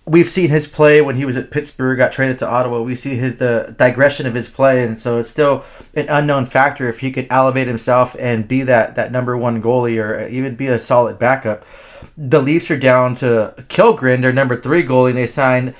we've seen his play when he was at Pittsburgh, got traded to Ottawa. We see the digression of his play, and so it's still an unknown factor if he could elevate himself and be that number one goalie, or even be a solid backup. The Leafs are down to Kilgren, their number 3 goalie, and they signed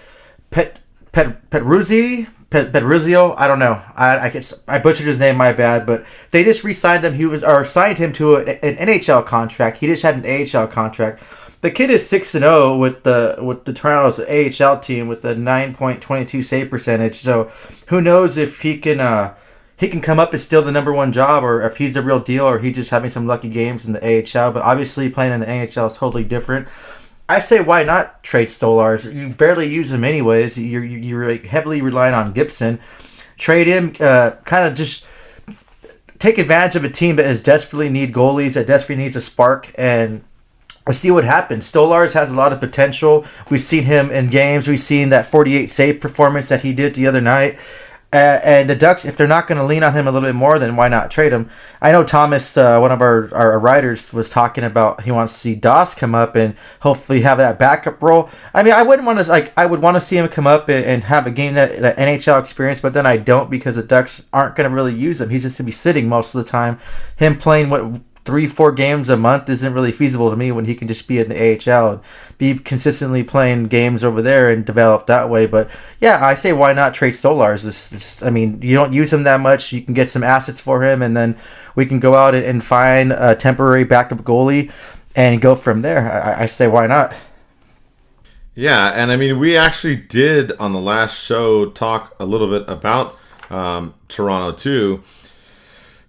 Pedruzio, I don't know. I butchered his name, my bad. But they just re-signed him. Signed him to an NHL contract. He just had an AHL contract. The kid is 6-0 with the Toronto's AHL team with a 9.22 save percentage. So who knows if he can come up as still the number one job, or if he's the real deal, or he's just having some lucky games in the AHL. But obviously playing in the NHL is totally different. I say why not trade Stolarz? You barely use him anyways. You're like heavily relying on Gibson. Trade him, kind of just take advantage of a team that is desperately need goalies, that desperately needs a spark, and we'll see what happens. Stolarz has a lot of potential. We've seen him in games. We've seen that 48 save performance that he did the other night. And the Ducks, if they're not going to lean on him a little bit more, then why not trade him? I know Thomas, one of our writers, was talking about he wants to see Doss come up and hopefully have that backup role. I mean, I would want to see him come up and have a game that NHL experience, but then I don't, because the Ducks aren't going to really use him. He's just going to be sitting most of the time. Him playing 3-4 games a month isn't really feasible to me when he can just be in the AHL and be consistently playing games over there and develop that way. But yeah, I say why not trade Stolarz? I mean, you don't use him that much. You can get some assets for him, and then we can go out and find a temporary backup goalie and go from there. I say why not? Yeah, and I mean, we actually did on the last show talk a little bit about Toronto too.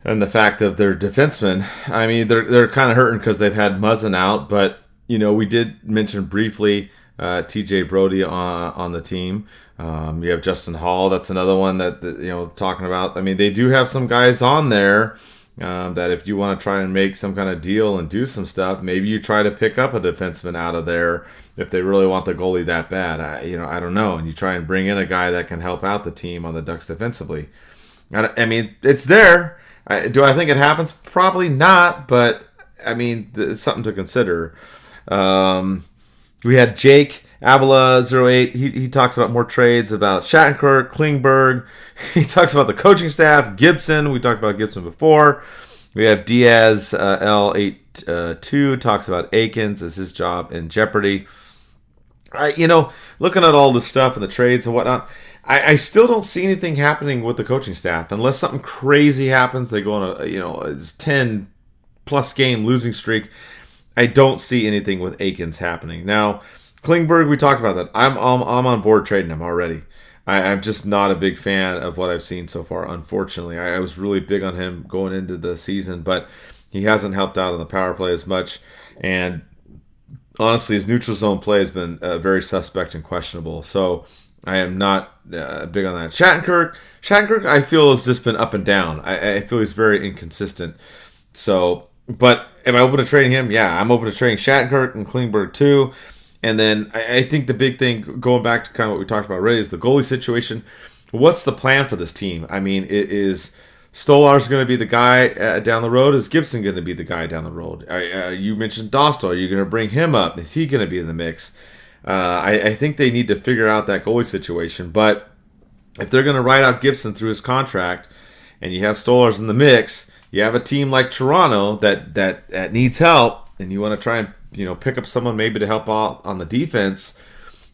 And the fact of their defensemen, I mean, they're kind of hurting because they've had Muzzin out. But, we did mention briefly T.J. Brody on the team. You have Justin Hall. That's another one that talking about. I mean, they do have some guys on there that if you want to try and make some kind of deal and do some stuff, maybe you try to pick up a defenseman out of there if they really want the goalie that bad. I don't know. And you try and bring in a guy that can help out the team on the Ducks defensively. I mean, it's there. Do I think it happens? Probably not, but I mean, it's something to consider. We had Jake Avila08. He talks about more trades about Shattenkirk, Klingberg. He talks about the coaching staff, Gibson. We talked about Gibson before. We have Diaz L82 talks about Akins as his job in jeopardy. Looking at all this stuff and the trades and whatnot, I still don't see anything happening with the coaching staff unless something crazy happens. They go on a 10+ game losing streak. I don't see anything with Akins happening. Now, Klingberg, we talked about that. I'm on board trading him already. I'm just not a big fan of what I've seen so far, unfortunately. I was really big on him going into the season, but he hasn't helped out on the power play as much. And honestly, his neutral zone play has been very suspect and questionable. So I am not big on that. Shattenkirk, I feel, has just been up and down. I feel he's very inconsistent. So, but am I open to trading him? Yeah, I'm open to trading Shattenkirk and Klingberg too. And then I think the big thing, going back to kind of what we talked about already, is the goalie situation. What's the plan for this team? I mean, is Stolarz going to be the guy down the road? Is Gibson going to be the guy down the road? You mentioned Dostal. Are you going to bring him up? Is he going to be in the mix? I think they need to figure out that goalie situation. But if they're going to write out Gibson through his contract, and you have Stolarz in the mix, you have a team like Toronto that needs help, and you want to try and pick up someone maybe to help out on the defense,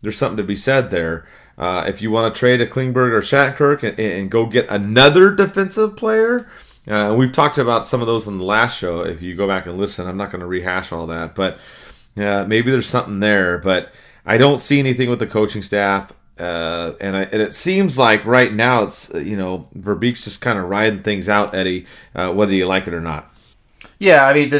there's something to be said there. If you want to trade a Klingberg or Shattenkirk and go get another defensive player, we've talked about some of those in the last show. If you go back and listen, I'm not going to rehash all that, but maybe there's something there. But I don't see anything with the coaching staff, and it seems like right now it's Verbeek's just kind of riding things out, Eddie, whether you like it or not. Yeah, I mean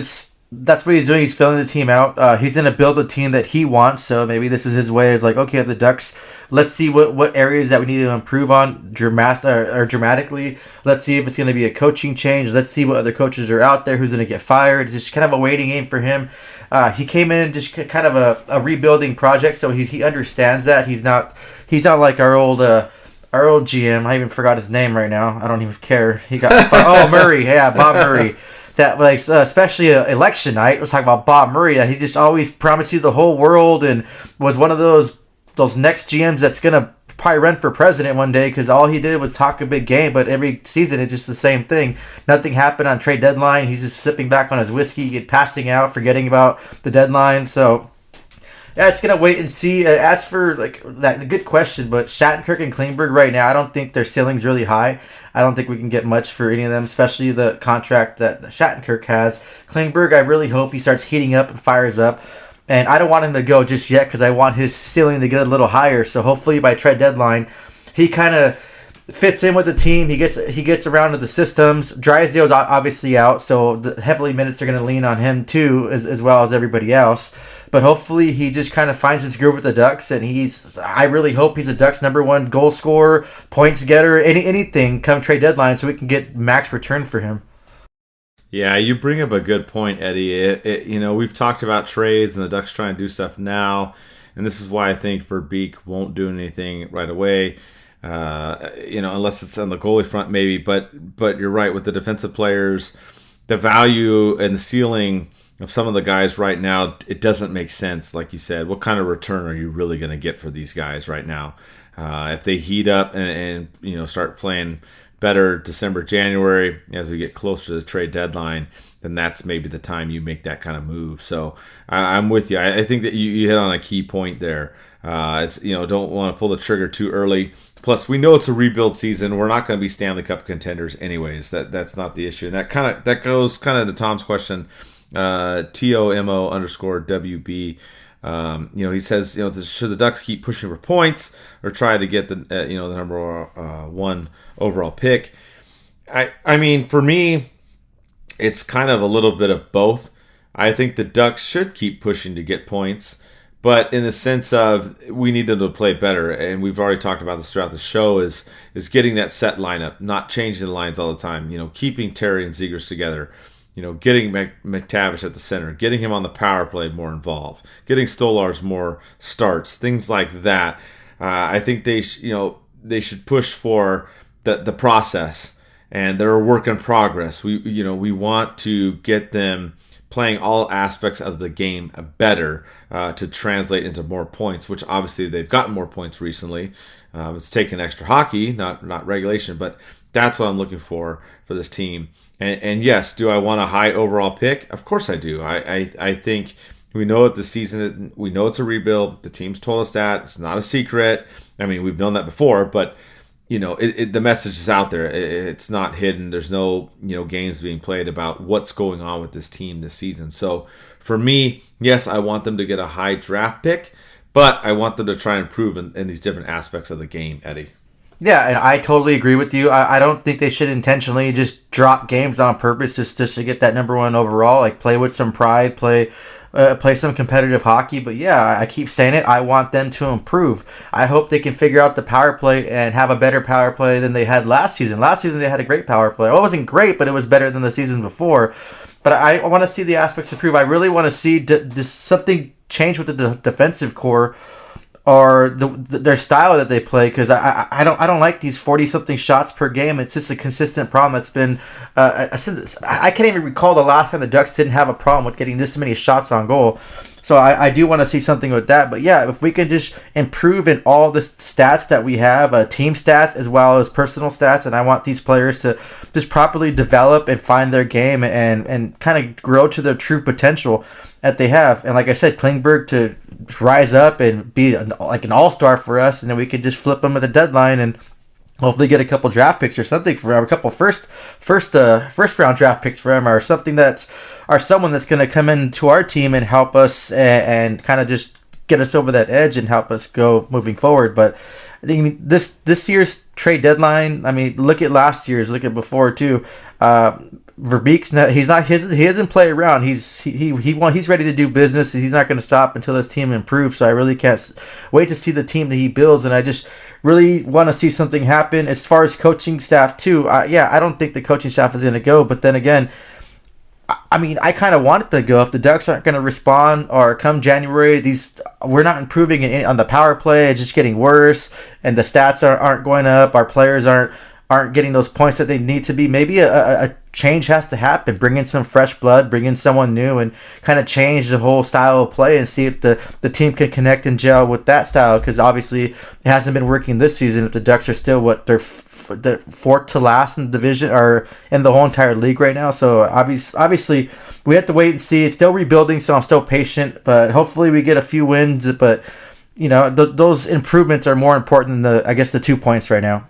that's what he's doing. He's filling the team out. He's going to build a team that he wants. So maybe this is his way. It's like, okay, the Ducks, let's see what areas that we need to improve on dramatically. Let's see if it's going to be a coaching change. Let's see what other coaches are out there, who's going to get fired. It's just kind of a waiting game for him. He came in just kind of a rebuilding project, so he understands that. He's not like our old GM. I even forgot his name right now. I don't even care. He got fired. Oh, Murray. Yeah, Bob Murray. That, like, especially election night, was talking about Bob Murray. That he just always promised you the whole world and was one of those next GMs that's gonna probably run for president one day, because all he did was talk a big game, but every season it's just the same thing. Nothing happened on trade deadline. He's just sipping back on his whiskey, passing out, forgetting about the deadline. So yeah, it's gonna wait and see. As for that, good question, but Shattenkirk and Klingberg right now, I don't think their ceiling's really high. I don't think we can get much for any of them, especially the contract that Shattenkirk has. Klingberg, I really hope he starts heating up and fires up. And I don't want him to go just yet because I want his ceiling to get a little higher. So hopefully by trade deadline, he kind of fits in with the team. He gets around to the systems. Drysdale's obviously out, so the heavily minutes are going to lean on him too, as well as everybody else. But hopefully he just kind of finds his groove with the Ducks, and I really hope he's the Ducks' '1 goal scorer, points getter, anything come trade deadline, so we can get max return for him. Yeah, you bring up a good point, Eddie. We've talked about trades and the Ducks trying to do stuff now, and this is why I think Verbeek won't do anything right away. Unless it's on the goalie front, maybe. But you're right, with the defensive players, the value and the ceiling of some of the guys right now, it doesn't make sense. Like you said, what kind of return are you really going to get for these guys right now? If they heat up and start playing better December, January, as we get closer to the trade deadline, then that's maybe the time you make that kind of move. So I'm with you. I think that you hit on a key point there. Don't want to pull the trigger too early. Plus, we know it's a rebuild season. We're not going to be Stanley Cup contenders anyways. That's not the issue. And that goes kind of to Tom's question. TOMO_WB. He says, should the Ducks keep pushing for points or try to get the number 1 overall pick? I mean, for me, it's kind of a little bit of both. I think the Ducks should keep pushing to get points, but in the sense of we need them to play better, and we've already talked about this throughout the show, is getting that set lineup, not changing the lines all the time. Keeping Terry and Zegers together. Getting McTavish at the center, getting him on the power play more involved, getting Stolarz more starts, things like that. I think they should push for the process, and they're a work in progress. We want to get them playing all aspects of the game better to translate into more points, which obviously they've gotten more points recently. It's taken extra hockey, not regulation, but that's what I'm looking for this team. And yes, do I want a high overall pick? Of course I do. I think we know it this season. We know it's a rebuild. The team's told us that. It's not a secret. I mean, we've known that before, but the message is out there. It's not hidden. There's no games being played about what's going on with this team this season. So for me, yes, I want them to get a high draft pick, but I want them to try and improve in these different aspects of the game, Eddie. Yeah, and I totally agree with you. I don't think they should intentionally just drop games on purpose just to get that #1 overall. Like, play with some pride, play some competitive hockey. But yeah, I keep saying it. I want them to improve. I hope they can figure out the power play and have a better power play than they had last season. Last season they had a great power play. Well, it wasn't great, but it was better than the season before. But I want to see the aspects improve. I really want to see something change with the defensive core, or their style that they play, because I don't like these 40-something shots per game. It's just a consistent problem. It's been I can't even recall the last time the Ducks didn't have a problem with getting this many shots on goal. So I do want to see something with that. But yeah, if we can just improve in all the stats that we have, team stats as well as personal stats, and I want these players to just properly develop and find their game and kind of grow to their true potential that they have. And like I said, Klingberg to rise up and be like an all-star for us, and then we could just flip him at the deadline and hopefully get a couple draft picks or something for him, a couple first round draft picks for him, or something someone that's going to come into our team and help us and kind of just get us over that edge and help us go moving forward. But I think this year's trade deadline, I mean, look at last year's, look at before too. Verbeek's he doesn't play around. He's ready to do business. He's not going to stop until his team improves. So I really can't wait to see the team that he builds, and I just really want to see something happen as far as coaching staff too. I don't think the coaching staff is going to go, but then again, I mean, I kind of want it to go. If the Ducks aren't going to respond, or come January, we're not improving on the power play. It's just getting worse, and the stats aren't going up. Our players aren't getting those points that they need to be. Maybe a change has to happen. Bring in some fresh blood, bring in someone new, and kind of change the whole style of play and see if the team can connect and gel with that style, because obviously it hasn't been working this season. If the Ducks are still they're fourth to last in the division or in the whole entire league right now. So obviously we have to wait and see. It's still rebuilding, so I'm still patient, but hopefully we get a few wins. But those improvements are more important than the 2 points right now.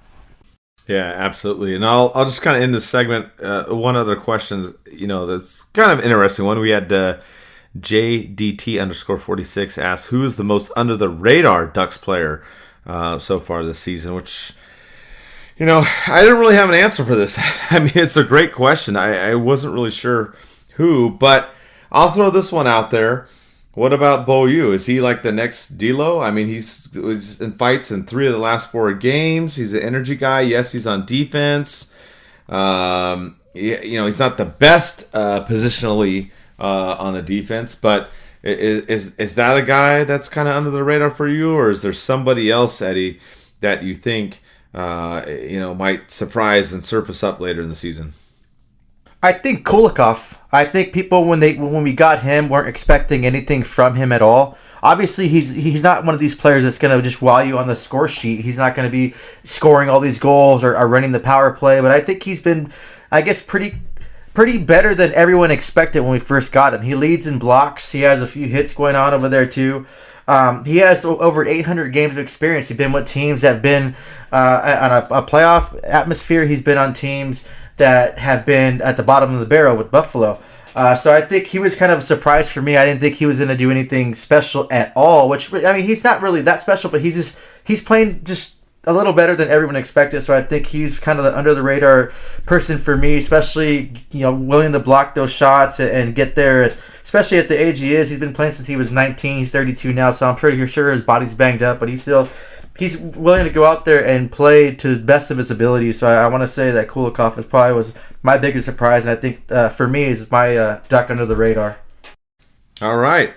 Yeah, absolutely. And I'll just kind of end this segment. One other question, that's kind of interesting one. We had JDT_46 asks, who is the most under the radar Ducks player so far this season? Which, I didn't really have an answer for this. I mean, it's a great question. I wasn't really sure who, but I'll throw this one out there. What about Bo Yu? Is he like the next D'Lo? I mean, he's in fights in 3 of the last 4 games. He's an energy guy. Yes, he's on defense. He's not the best positionally on the defense, but is that a guy that's kind of under the radar for you, or is there somebody else, Eddie, that you think might surprise and surface up later in the season? I think Kulikov. I think people when we got him weren't expecting anything from him at all. Obviously, he's not one of these players that's going to just wow you on the score sheet. He's not going to be scoring all these goals or running the power play. But I think he's been, I guess, pretty better than everyone expected when we first got him. He leads in blocks. He has a few hits going on over there too. He has over 800 games of experience. He's been with teams that have been on a playoff atmosphere. He's been on teams that have been at the bottom of the barrel with Buffalo. So I think he was kind of a surprise for me. I didn't think he was going to do anything special at all, which, I mean, he's not really that special, but he's playing just a little better than everyone expected. So I think he's kind of the under the radar person for me, especially, willing to block those shots and get there, especially at the age he is. He's been playing since he was 19. He's 32 now, so I'm pretty sure his body's banged up, but he's willing to go out there and play to the best of his ability. So I want to say that Kulikov was my biggest surprise, and I think for me is my duck under the radar. All right.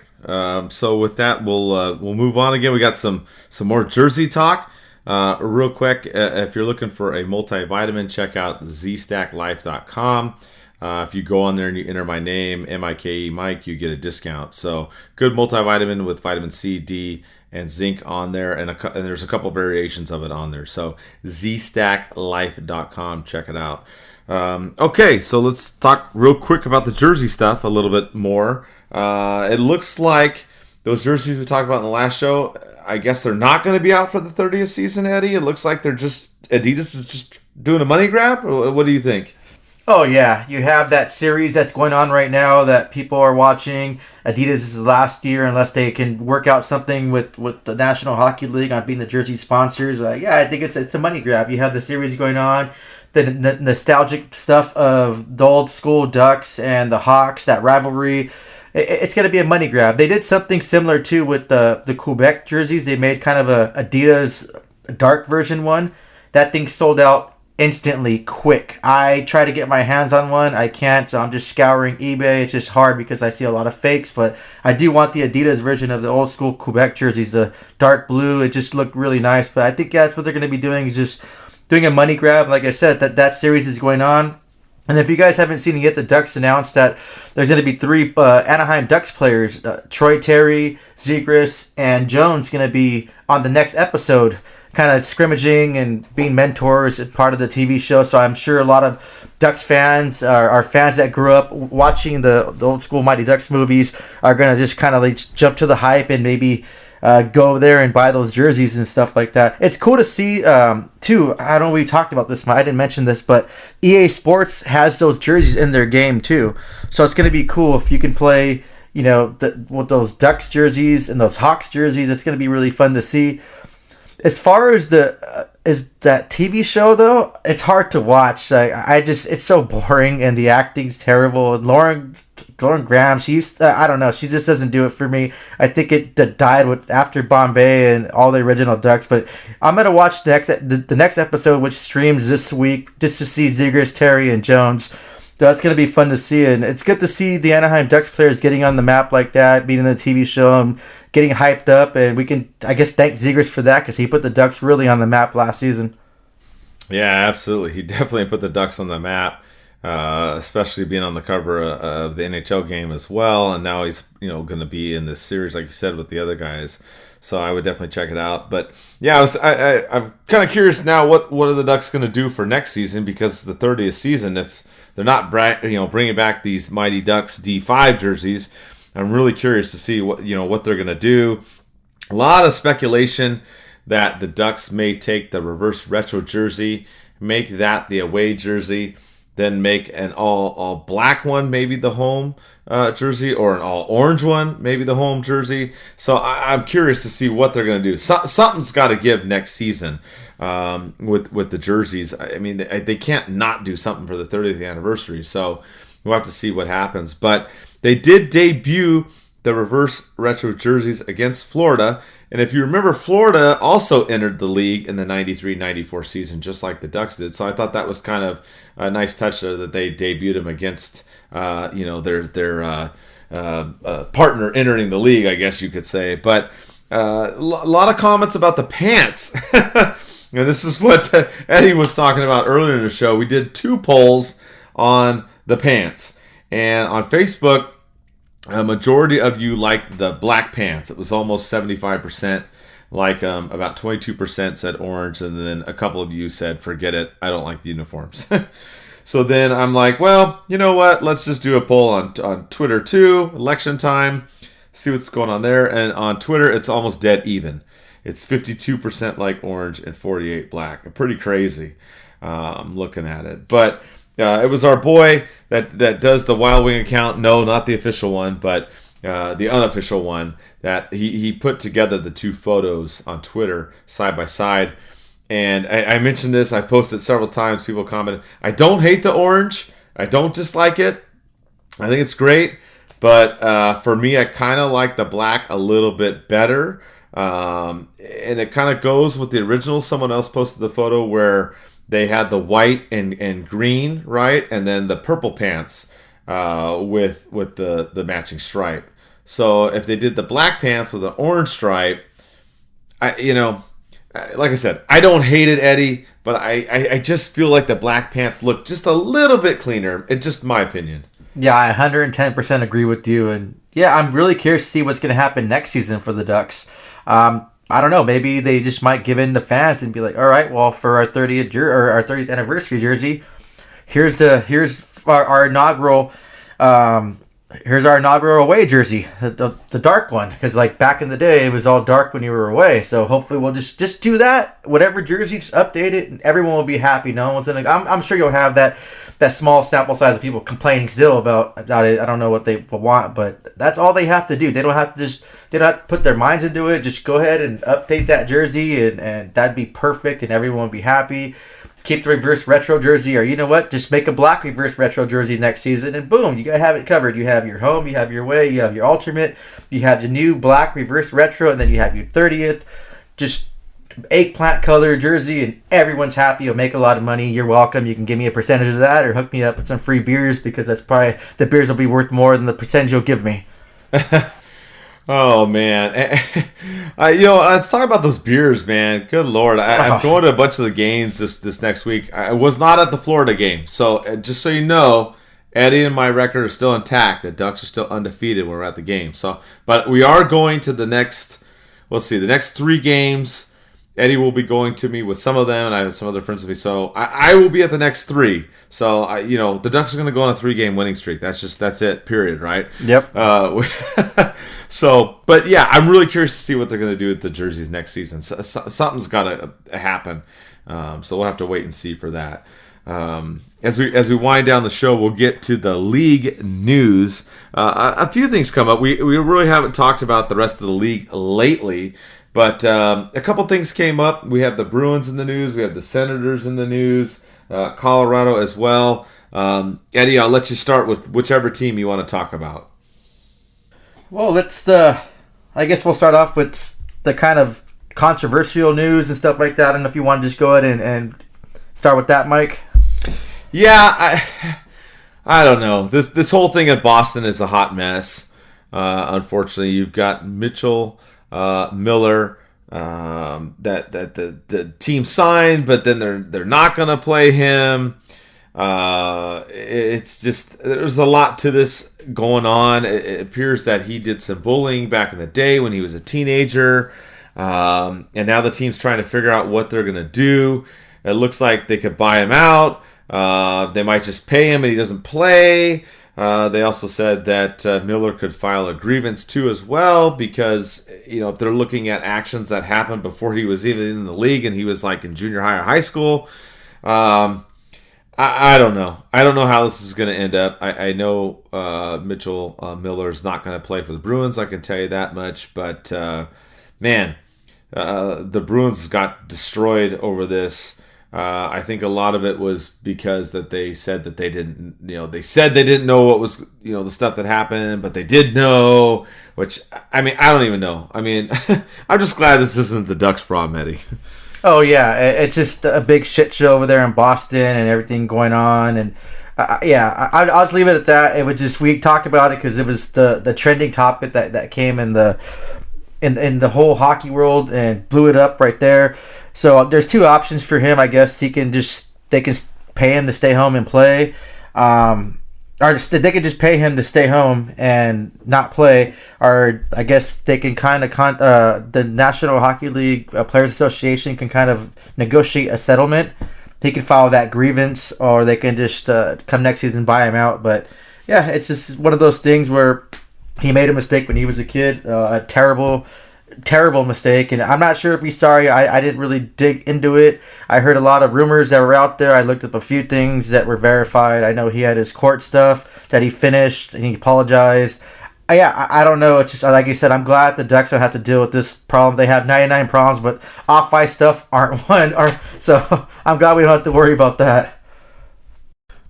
So with that, we'll move on again. We got some more jersey talk. Real quick, if you're looking for a multivitamin, check out zstacklife.com. If you go on there and you enter my name, M-I-K-E, Mike, you get a discount. So good multivitamin with vitamin C, D, and zinc on there, and there's a couple variations of it on there. So zstacklife.com, check it out. Okay, so let's talk real quick about the jersey stuff a little bit more. It looks like those jerseys we talked about in the last show, I guess they're not going to be out for the 30th season, Eddie. It looks like Adidas is just doing a money grab. What do you think? Oh, yeah. You have that series that's going on right now that people are watching. Adidas' last year, unless they can work out something with the National Hockey League on being the jersey sponsors. I think it's a money grab. You have the series going on, the nostalgic stuff of the old school Ducks and the Hawks, that rivalry. It's going to be a money grab. They did something similar, too, with the Quebec jerseys. They made kind of a Adidas dark version one. That thing sold out instantly, quick. I try to get my hands on one. I can't, so I'm just scouring eBay. It's just hard because I see a lot of fakes, but I do want the Adidas version of the old school Quebec jerseys, the dark blue. It just looked really nice, but I think that's what they're going to be doing, is just doing a money grab. Like I said, that series is going on. And if you guys haven't seen it yet, the Ducks announced that there's going to be 3 Anaheim Ducks players, Troy Terry, Zegras, and Jones, going to be on the next episode, kind of scrimmaging and being mentors and part of the TV show. So I'm sure a lot of Ducks fans are fans that grew up watching the old school Mighty Ducks movies are going to just kind of jump to the hype and maybe go there and buy those jerseys and stuff like that. It's cool to see, too. I don't know if we talked about this. I didn't mention this, but EA Sports has those jerseys in their game, too. So it's going to be cool if you can play, with those Ducks jerseys and those Hawks jerseys. It's going to be really fun to see. As far as that TV show, though, it's hard to watch. It's so boring and the acting's terrible. And Lauren Graham, I don't know, she just doesn't do it for me. I think it died after Bombay and all the original Ducks. But I'm gonna watch the next episode, which streams this week, just to see Zegras, Terry, and Jones. That's going to be fun to see, and it's good to see the Anaheim Ducks players getting on the map like that, being in the TV show and getting hyped up, and we can, I guess, thank Zegras for that because he put the Ducks really on the map last season. Yeah, absolutely. He definitely put the Ducks on the map, especially being on the cover of the NHL game as well, and now he's going to be in this series, like you said, with the other guys. So I would definitely check it out. But yeah, I'm kind of curious now. What are the Ducks going to do for next season? Because it's the 30th season. If they're not bringing back these Mighty Ducks D5 jerseys, I'm really curious to see what they're going to do. A lot of speculation that the Ducks may take the reverse retro jersey, make that the away jersey. then make an all black one maybe the home jersey, or an all orange one maybe the home jersey. So I'm curious to see what they're going to do. Something's got to give next season with the jerseys. I mean, they can't not do something for the 30th anniversary. So we'll have to see what happens. But they did debut the reverse retro jerseys against Florida. And if you remember, Florida also entered the league in the 93-94 season, just like the Ducks did. So I thought that was kind of a nice touch there that they debuted them against, their partner entering the league, I guess you could say. But a lot of comments about the pants. And this is what Eddie was talking about earlier in the show. We did 2 polls on the pants. And on Facebook, a majority of you liked the black pants. It was almost 75%. About 22% said orange, and then a couple of you said, forget it, I don't like the uniforms. So then I'm like, well, you know what? Let's just do a poll on Twitter too, election time, see what's going on there. And on Twitter, it's almost dead even. It's 52% like orange and 48 black. Pretty crazy. I'm looking at it. But it was our boy that does the Wild Wing account. No, not the official one, but the unofficial one. That he put together the 2 photos on Twitter side by side. And I mentioned this. I posted several times. People commented, I don't hate the orange. I don't dislike it. I think it's great. But for me, I kind of like the black a little bit better. And it kind of goes with the original. Someone else posted the photo where they had the white and green, right? And then the purple pants with the matching stripe. So if they did the black pants with an orange stripe, like I said, I don't hate it, Eddie, but I just feel like the black pants look just a little bit cleaner. It's just my opinion. Yeah, I 110% agree with you. And yeah, I'm really curious to see what's going to happen next season for the Ducks. I don't know. Maybe they just might give in to fans and be like, all right, well, for our 30th anniversary jersey, here's our inaugural away jersey, the dark one, because like back in the day it was all dark when you were away. So hopefully we'll just do that. Whatever jersey, just update it, and everyone will be happy. No one's gonna. I'm sure you'll have that small sample size of people complaining still about it. I don't know what they want, but that's all they have to do. They don't have to put their minds into it. Just go ahead and update that jersey, and that'd be perfect, and everyone would be happy. Keep the reverse retro jersey, or you know what? Just make a black reverse retro jersey next season, and boom, you gotta have it covered. You have your home, you have your away, you have your alternate, you have the new black reverse retro, and then you have your 30th. Just eggplant color jersey, and everyone's happy. You'll make a lot of money. You're welcome. You can give me a percentage of that, or hook me up with some free beers, because that's probably, the beers will be worth more than the percentage you'll give me. Oh man, let's talk about those beers, man. Good Lord, I'm going to a bunch of the games this next week. I was not at the Florida game, so just so you know, Eddie and my record are still intact. The Ducks are still undefeated when we're at the game. So, but we are going to the next 3 games. Eddie will be going to me with some of them, and I have some other friends with me. So I will be at the next 3. So the Ducks are going to go on a 3-game winning streak. That's it. Period. Right. Yep. So, but yeah, I'm really curious to see what they're going to do with the jerseys next season. Something's got to happen. So we'll have to wait and see for that. As we wind down the show, we'll get to the league news. A few things come up. We really haven't talked about the rest of the league lately. But a couple things came up. We have the Bruins in the news. We have the Senators in the news. Colorado as well. Eddie, I'll let you start with whichever team you want to talk about. Well, I guess we'll start off with the kind of controversial news and stuff like that. I don't know if you want to just go ahead and start with that, Mike. Yeah, I don't know. This whole thing in Boston is a hot mess. Unfortunately, you've got Mitchell Miller that the team signed, but then they're not going to play him. It's just, there's a lot to this going on. It appears that he did some bullying back in the day when he was a teenager, and now the team's trying to figure out what they're going to do. It looks like they could buy him out. They might just pay him and he doesn't play. They also said that Miller could file a grievance too as well, because if they're looking at actions that happened before he was even in the league and he was like in junior high or high school. I don't know. I don't know how this is going to end up. I know Mitchell Miller is not going to play for the Bruins. I can tell you that much. But man, the Bruins got destroyed over this. I think a lot of it was because that they said that they didn't, they said they didn't know what was, the stuff that happened, but they did know. Which I mean, I don't even know. I mean, I'm just glad this isn't the Ducks' problem, Eddie. Oh yeah, it's just a big shit show over there in Boston and everything going on, and I'll just leave it at that. It was just we talked about it because it was the trending topic that came in the whole hockey world and blew it up right there. So there's two options for him. I guess they can pay him to stay home and play, or they could just pay him to stay home and not play, or I guess they can the National Hockey League Players Association can kind of negotiate a settlement. He can file that grievance, or they can just come next season and buy him out. But yeah, it's just one of those things where he made a mistake when he was a kid, a terrible mistake, and I'm not sure if he's sorry. I didn't really dig into it. I heard a lot of rumors that were out there. I looked up a few things that were verified. I know he had his court stuff that he finished and he apologized. I don't know. It's just like you said, I'm glad the Ducks don't have to deal with this problem. They have 99 problems, but off-ice stuff aren't one. So I'm glad we don't have to worry about that.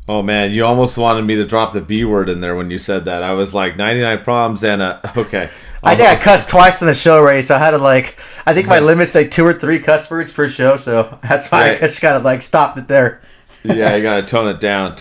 Oh man, you almost wanted me to drop the B word in there when you said that. I was like 99 problems and okay. I think I cussed twice in the show, Ray, so I had to I think my limit's 2 or 3 cuss words per show, so that's why I just kind of stopped it there. Yeah, you gotta tone it down.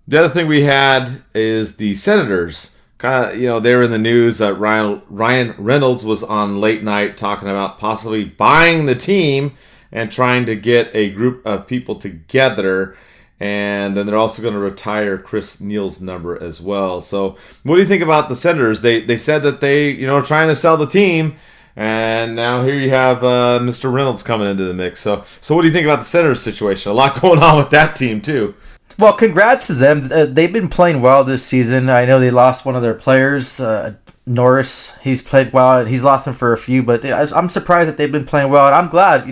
The other thing we had is the Senators. Kind of, they were in the news. Ryan Reynolds was on late night talking about possibly buying the team and trying to get a group of people together. And then they're also going to retire Chris Neal's number as well. So what do you think about the Senators? They said that they, are trying to sell the team. And now here you have Mr. Reynolds coming into the mix. So what do you think about the Senators situation? A lot going on with that team, too. Well, congrats to them. They've been playing well this season. I know they lost one of their players, Norris. He's played well. He's lost him for a few, but I'm surprised that they've been playing well. And I'm glad.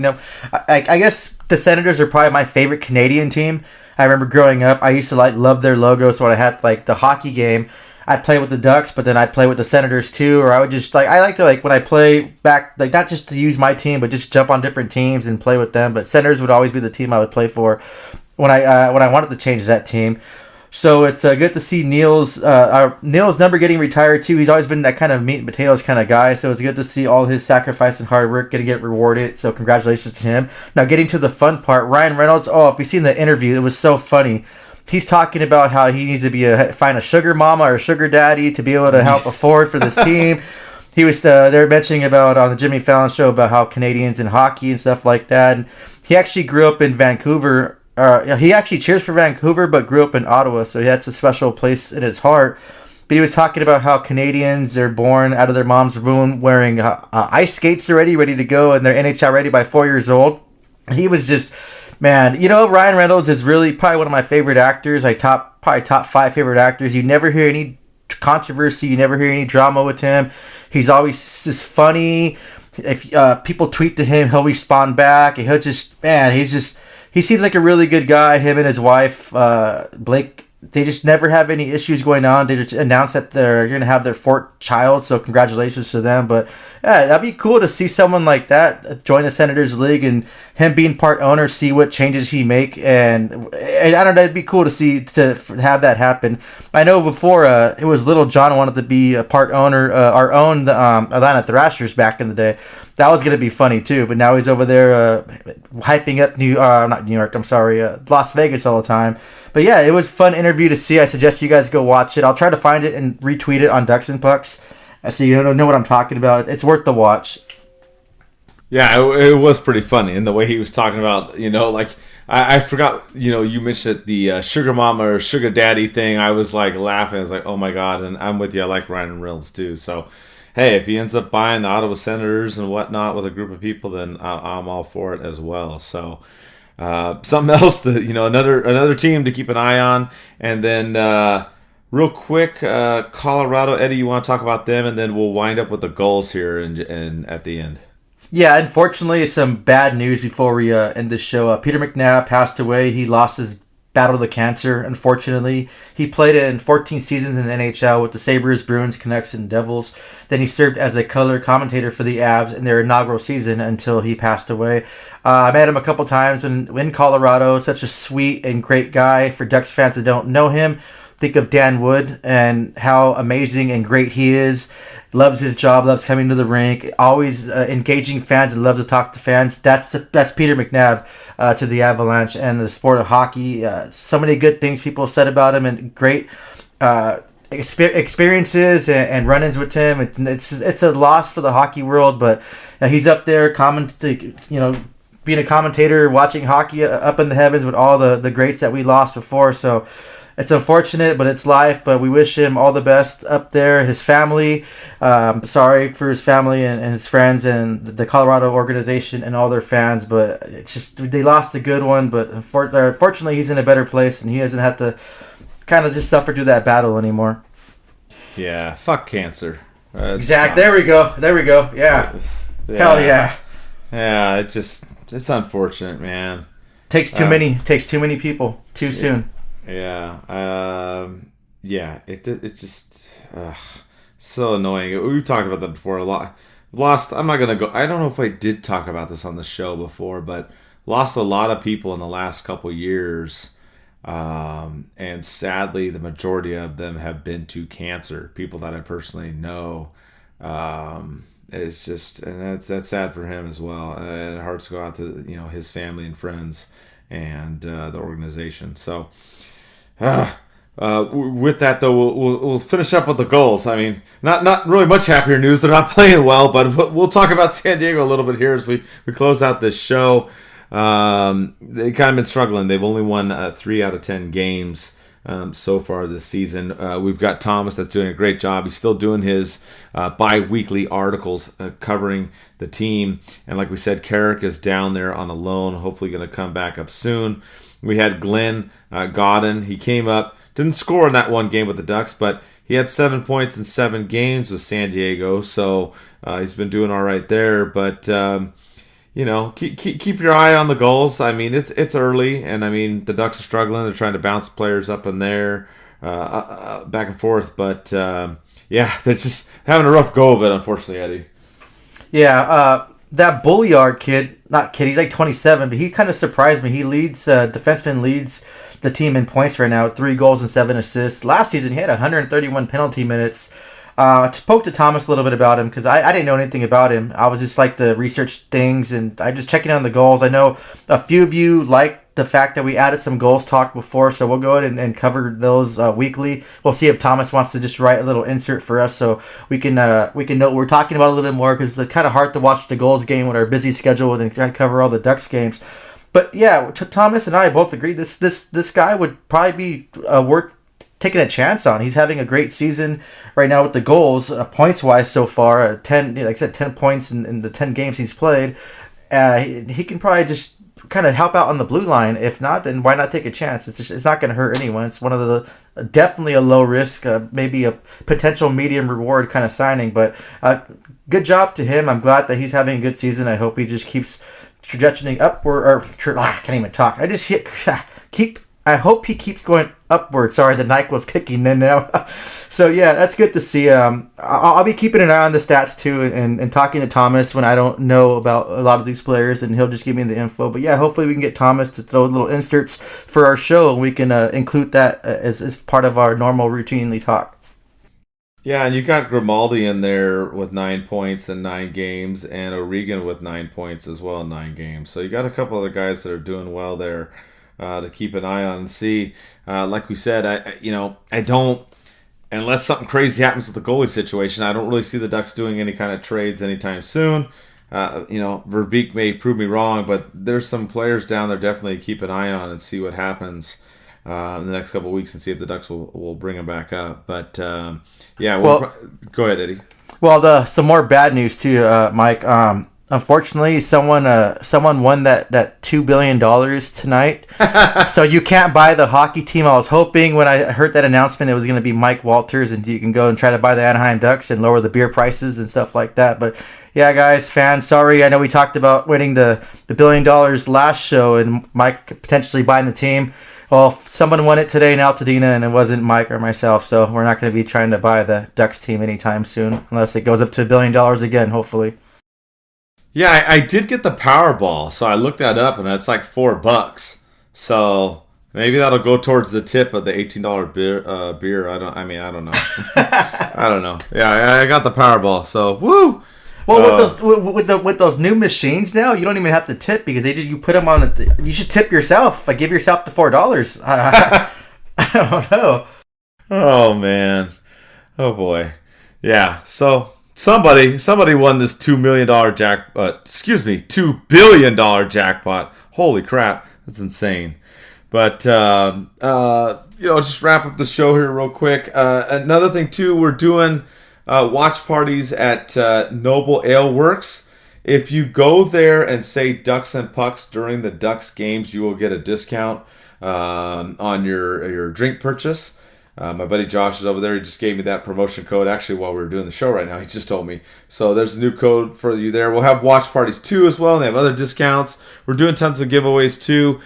I guess the Senators are probably my favorite Canadian team. I remember growing up, I used to love their logo. So when I had the hockey game, I'd play with the Ducks, but then I'd play with the Senators too. Or I would just I like to when I play back, not just to use my team, but just jump on different teams and play with them. But Senators would always be the team I would play for when I wanted to change that team. So it's good to see Neal's number getting retired too. He's always been that kind of meat and potatoes kind of guy. So it's good to see all his sacrifice and hard work going to get rewarded. So congratulations to him. Now getting to the fun part, Ryan Reynolds. Oh, if you've seen the interview, it was so funny. He's talking about how he needs to find a sugar mama or sugar daddy to be able to help afford for this team. He was they're mentioning about on the Jimmy Fallon show about how Canadians in hockey and stuff like that. And he actually grew up in Vancouver. He actually cheers for Vancouver, but grew up in Ottawa, so that's a special place in his heart. But he was talking about how Canadians are born out of their mom's womb wearing ice skates already, ready to go, and they're NHL ready by 4 years old. He was just, man, Ryan Reynolds is really probably one of my favorite actors. Probably top 5 favorite actors. You never hear any controversy. You never hear any drama with him. He's always just funny. If people tweet to him, he'll respond back. And he seems like a really good guy. Him and his wife, Blake, they just never have any issues going on. They just announced that they're going to have their 4th child, so congratulations to them. But yeah, that'd be cool to see someone like that join the Senators League and him being part owner, see what changes he make. And I don't know, it'd be cool to have that happen. I know before it was Little John wanted to be a part owner, or own the Atlanta Thrashers back in the day. That was going to be funny too, but now he's over there hyping up Las Vegas all the time. But yeah, it was a fun interview to see. I suggest you guys go watch it. I'll try to find it and retweet it on DucksNPucks, so you know what I'm talking about. It's worth the watch. Yeah, it was pretty funny, and the way he was talking about, I forgot, you mentioned the sugar mama or sugar daddy thing. I was laughing. I was like, oh my god, and I'm with you. I like Ryan Reynolds too, so. Hey, if he ends up buying the Ottawa Senators and whatnot with a group of people, then I'm all for it as well. So, something else that another team to keep an eye on, and then real quick, Colorado. Eddie, you want to talk about them, and then we'll wind up with the goals here and at the end. Yeah, unfortunately, some bad news before we end this show. Peter McNabb passed away. He lost his battle to cancer, unfortunately. He played in 14 seasons in the NHL with the Sabres, Bruins, Canucks, and Devils. Then he served as a color commentator for the Avs in their inaugural season until he passed away. I met him a couple times in Colorado. Such a sweet and great guy. For Ducks fans that don't know him, think of Dan Wood and how amazing and great he is. Loves his job, loves coming to the rink, always engaging fans and loves to talk to fans. That's Peter McNabb to the Avalanche and the sport of hockey. So many good things people said about him and great experiences and run-ins with him. It's a loss for the hockey world, but he's up there being a commentator, watching hockey up in the heavens with all the greats that we lost before. So it's unfortunate, but it's life. But we wish him all the best up there. His family, sorry for his family and his friends and the Colorado organization and all their fans. But it's just they lost a good one. But fortunately, he's in a better place and he doesn't have to kind of just suffer through that battle anymore. Yeah, fuck cancer. Exactly. There we go. Yeah. Hell yeah. Yeah, it's unfortunate, man. Takes too many people too soon. Yeah, it just so annoying. We've talked about that before a lot. Lost. I'm not gonna go. I don't know if I did talk about this on the show before, but lost a lot of people in the last couple years, and sadly, the majority of them have been to cancer. People that I personally know. It's just, and that's sad for him as well, and hearts go out to his family and friends and the organization. So. With that though, we'll finish up with the goals. I mean, not really much happier news. They're not playing well, but we'll talk about San Diego a little bit here as we close out this show. They kind of been struggling. They've only won 3 out of 10 games so far this season. We've got Thomas that's doing a great job. He's still doing his bi-weekly articles covering the team. And like we said, Carrick is down there on the loan, hopefully going to come back up soon. We had Glenn Godden. He came up, didn't score in that one game with the Ducks, but he had 7 points in 7 games with San Diego, so he's been doing all right there. But keep your eye on the goals. I mean, it's early, and I mean the Ducks are struggling. They're trying to bounce players up in there, back and forth. But they're just having a rough go of it, unfortunately, Eddie. Yeah. That Bulliard kid, he's like 27, but he kind of surprised me. He defenseman leads the team in points right now, 3 goals and 7 assists. Last season, he had 131 penalty minutes. I spoke to Thomas a little bit about him because I didn't know anything about him. I was just like to research things and I just checking on the goals. I know a few of you like the fact that we added some goals talk before, so we'll go ahead and cover those weekly. We'll see if Thomas wants to just write a little insert for us so we can know what we're talking about a little bit more because it's kind of hard to watch the goals game with our busy schedule and try to cover all the Ducks games. But yeah, Thomas and I both agree this guy would probably be worth taking a chance on. He's having a great season right now with the goals, points wise so far. 10, like I said, 10 points in the 10 games he's played. He can probably just kind of help out on the blue line. If not, then why not take a chance? It's not going to hurt anyone. It's one of the definitely a low risk, maybe a potential medium reward kind of signing. But good job to him. I'm glad that he's having a good season. I hope he just keeps trajectorying upward. I can't even talk. I hope he keeps going upward. Sorry, the NyQuil's kicking in now. So, yeah, that's good to see. I'll be keeping an eye on the stats, too, and talking to Thomas when I don't know about a lot of these players, and he'll just give me the info. But, yeah, hopefully we can get Thomas to throw little inserts for our show, and we can include that as part of our normal routinely talk. Yeah, and you got Grimaldi in there with 9 points in 9 games, and O'Regan with 9 points as well in 9 games. So you got a couple other guys that are doing well there. To keep an eye on and see. Like we said, I don't, unless something crazy happens with the goalie situation, I don't really see the Ducks doing any kind of trades anytime soon. Verbeek may prove me wrong, but there's some players down there definitely keep an eye on and see what happens in the next couple of weeks and see if the Ducks will bring them back up. But, go ahead, Eddie. Well, some more bad news too, Mike. unfortunately, someone won that $2 billion tonight. So you can't buy the hockey team. I was hoping when I heard that announcement it was going to be Mike Walters, and you can go and try to buy the Anaheim Ducks and lower the beer prices and stuff like that. But yeah, guys, fans, sorry. I know we talked about winning the $1 billion last show and Mike potentially buying the team. Well, someone won it today in Altadena, and it wasn't Mike or myself, so we're not going to be trying to buy the Ducks team anytime soon, unless it goes up to $1 billion again, hopefully. Yeah, I did get the Powerball, so I looked that up, and that's like $4. So maybe that'll go towards the tip of the $18 beer. I don't know. I don't know. Yeah, I got the Powerball, so woo. Well, with those new machines now, you don't even have to tip because you put them on. You should tip yourself. Like, give yourself the $4. I don't know. Oh man. Oh boy. Yeah. So somebody won this $2 billion jackpot. Holy crap, that's insane. But just wrap up the show here real quick. Another thing too, we're doing watch parties at Noble Ale Works. If you go there and say Ducks and Pucks during the Ducks games, you will get a discount on your drink purchase. My buddy Josh is over there. He just gave me that promotion code actually while we were doing the show right now. He just told me. So there's a new code for you there. We'll have watch parties too as well, and they have other discounts. We're doing tons of giveaways too.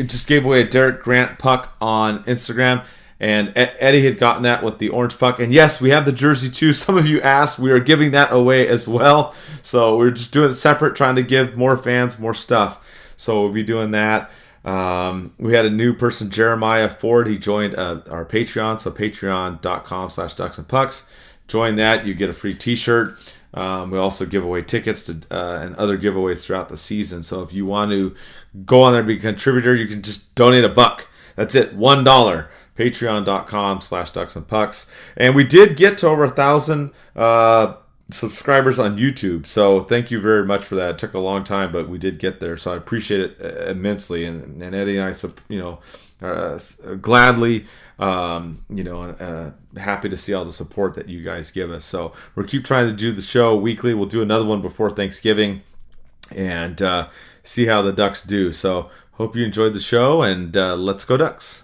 Just gave away a Derek Grant puck on Instagram. And Eddie had gotten that with the orange puck. And yes, we have the jersey too. Some of you asked. We are giving that away as well. So we're just doing it separate, trying to give more fans more stuff. So we'll be doing that. We had a new person, Jeremiah Ford. He joined our Patreon. So patreon.com/DucksNPucks. Join that. You get a free t-shirt. We also give away tickets to and other giveaways throughout the season. So if you want to go on there and be a contributor, you can just donate $1. That's it, $1. Patreon.com/DucksNPucks. And we did get to over 1,000 subscribers on YouTube. So thank you very much for that. It took a long time, but we did get there. So I appreciate it immensely. And Eddie and I, are gladly, happy to see all the support that you guys give us. So we'll keep trying to do the show weekly. We'll do another one before Thanksgiving and see how the Ducks do. So hope you enjoyed the show, and let's go Ducks.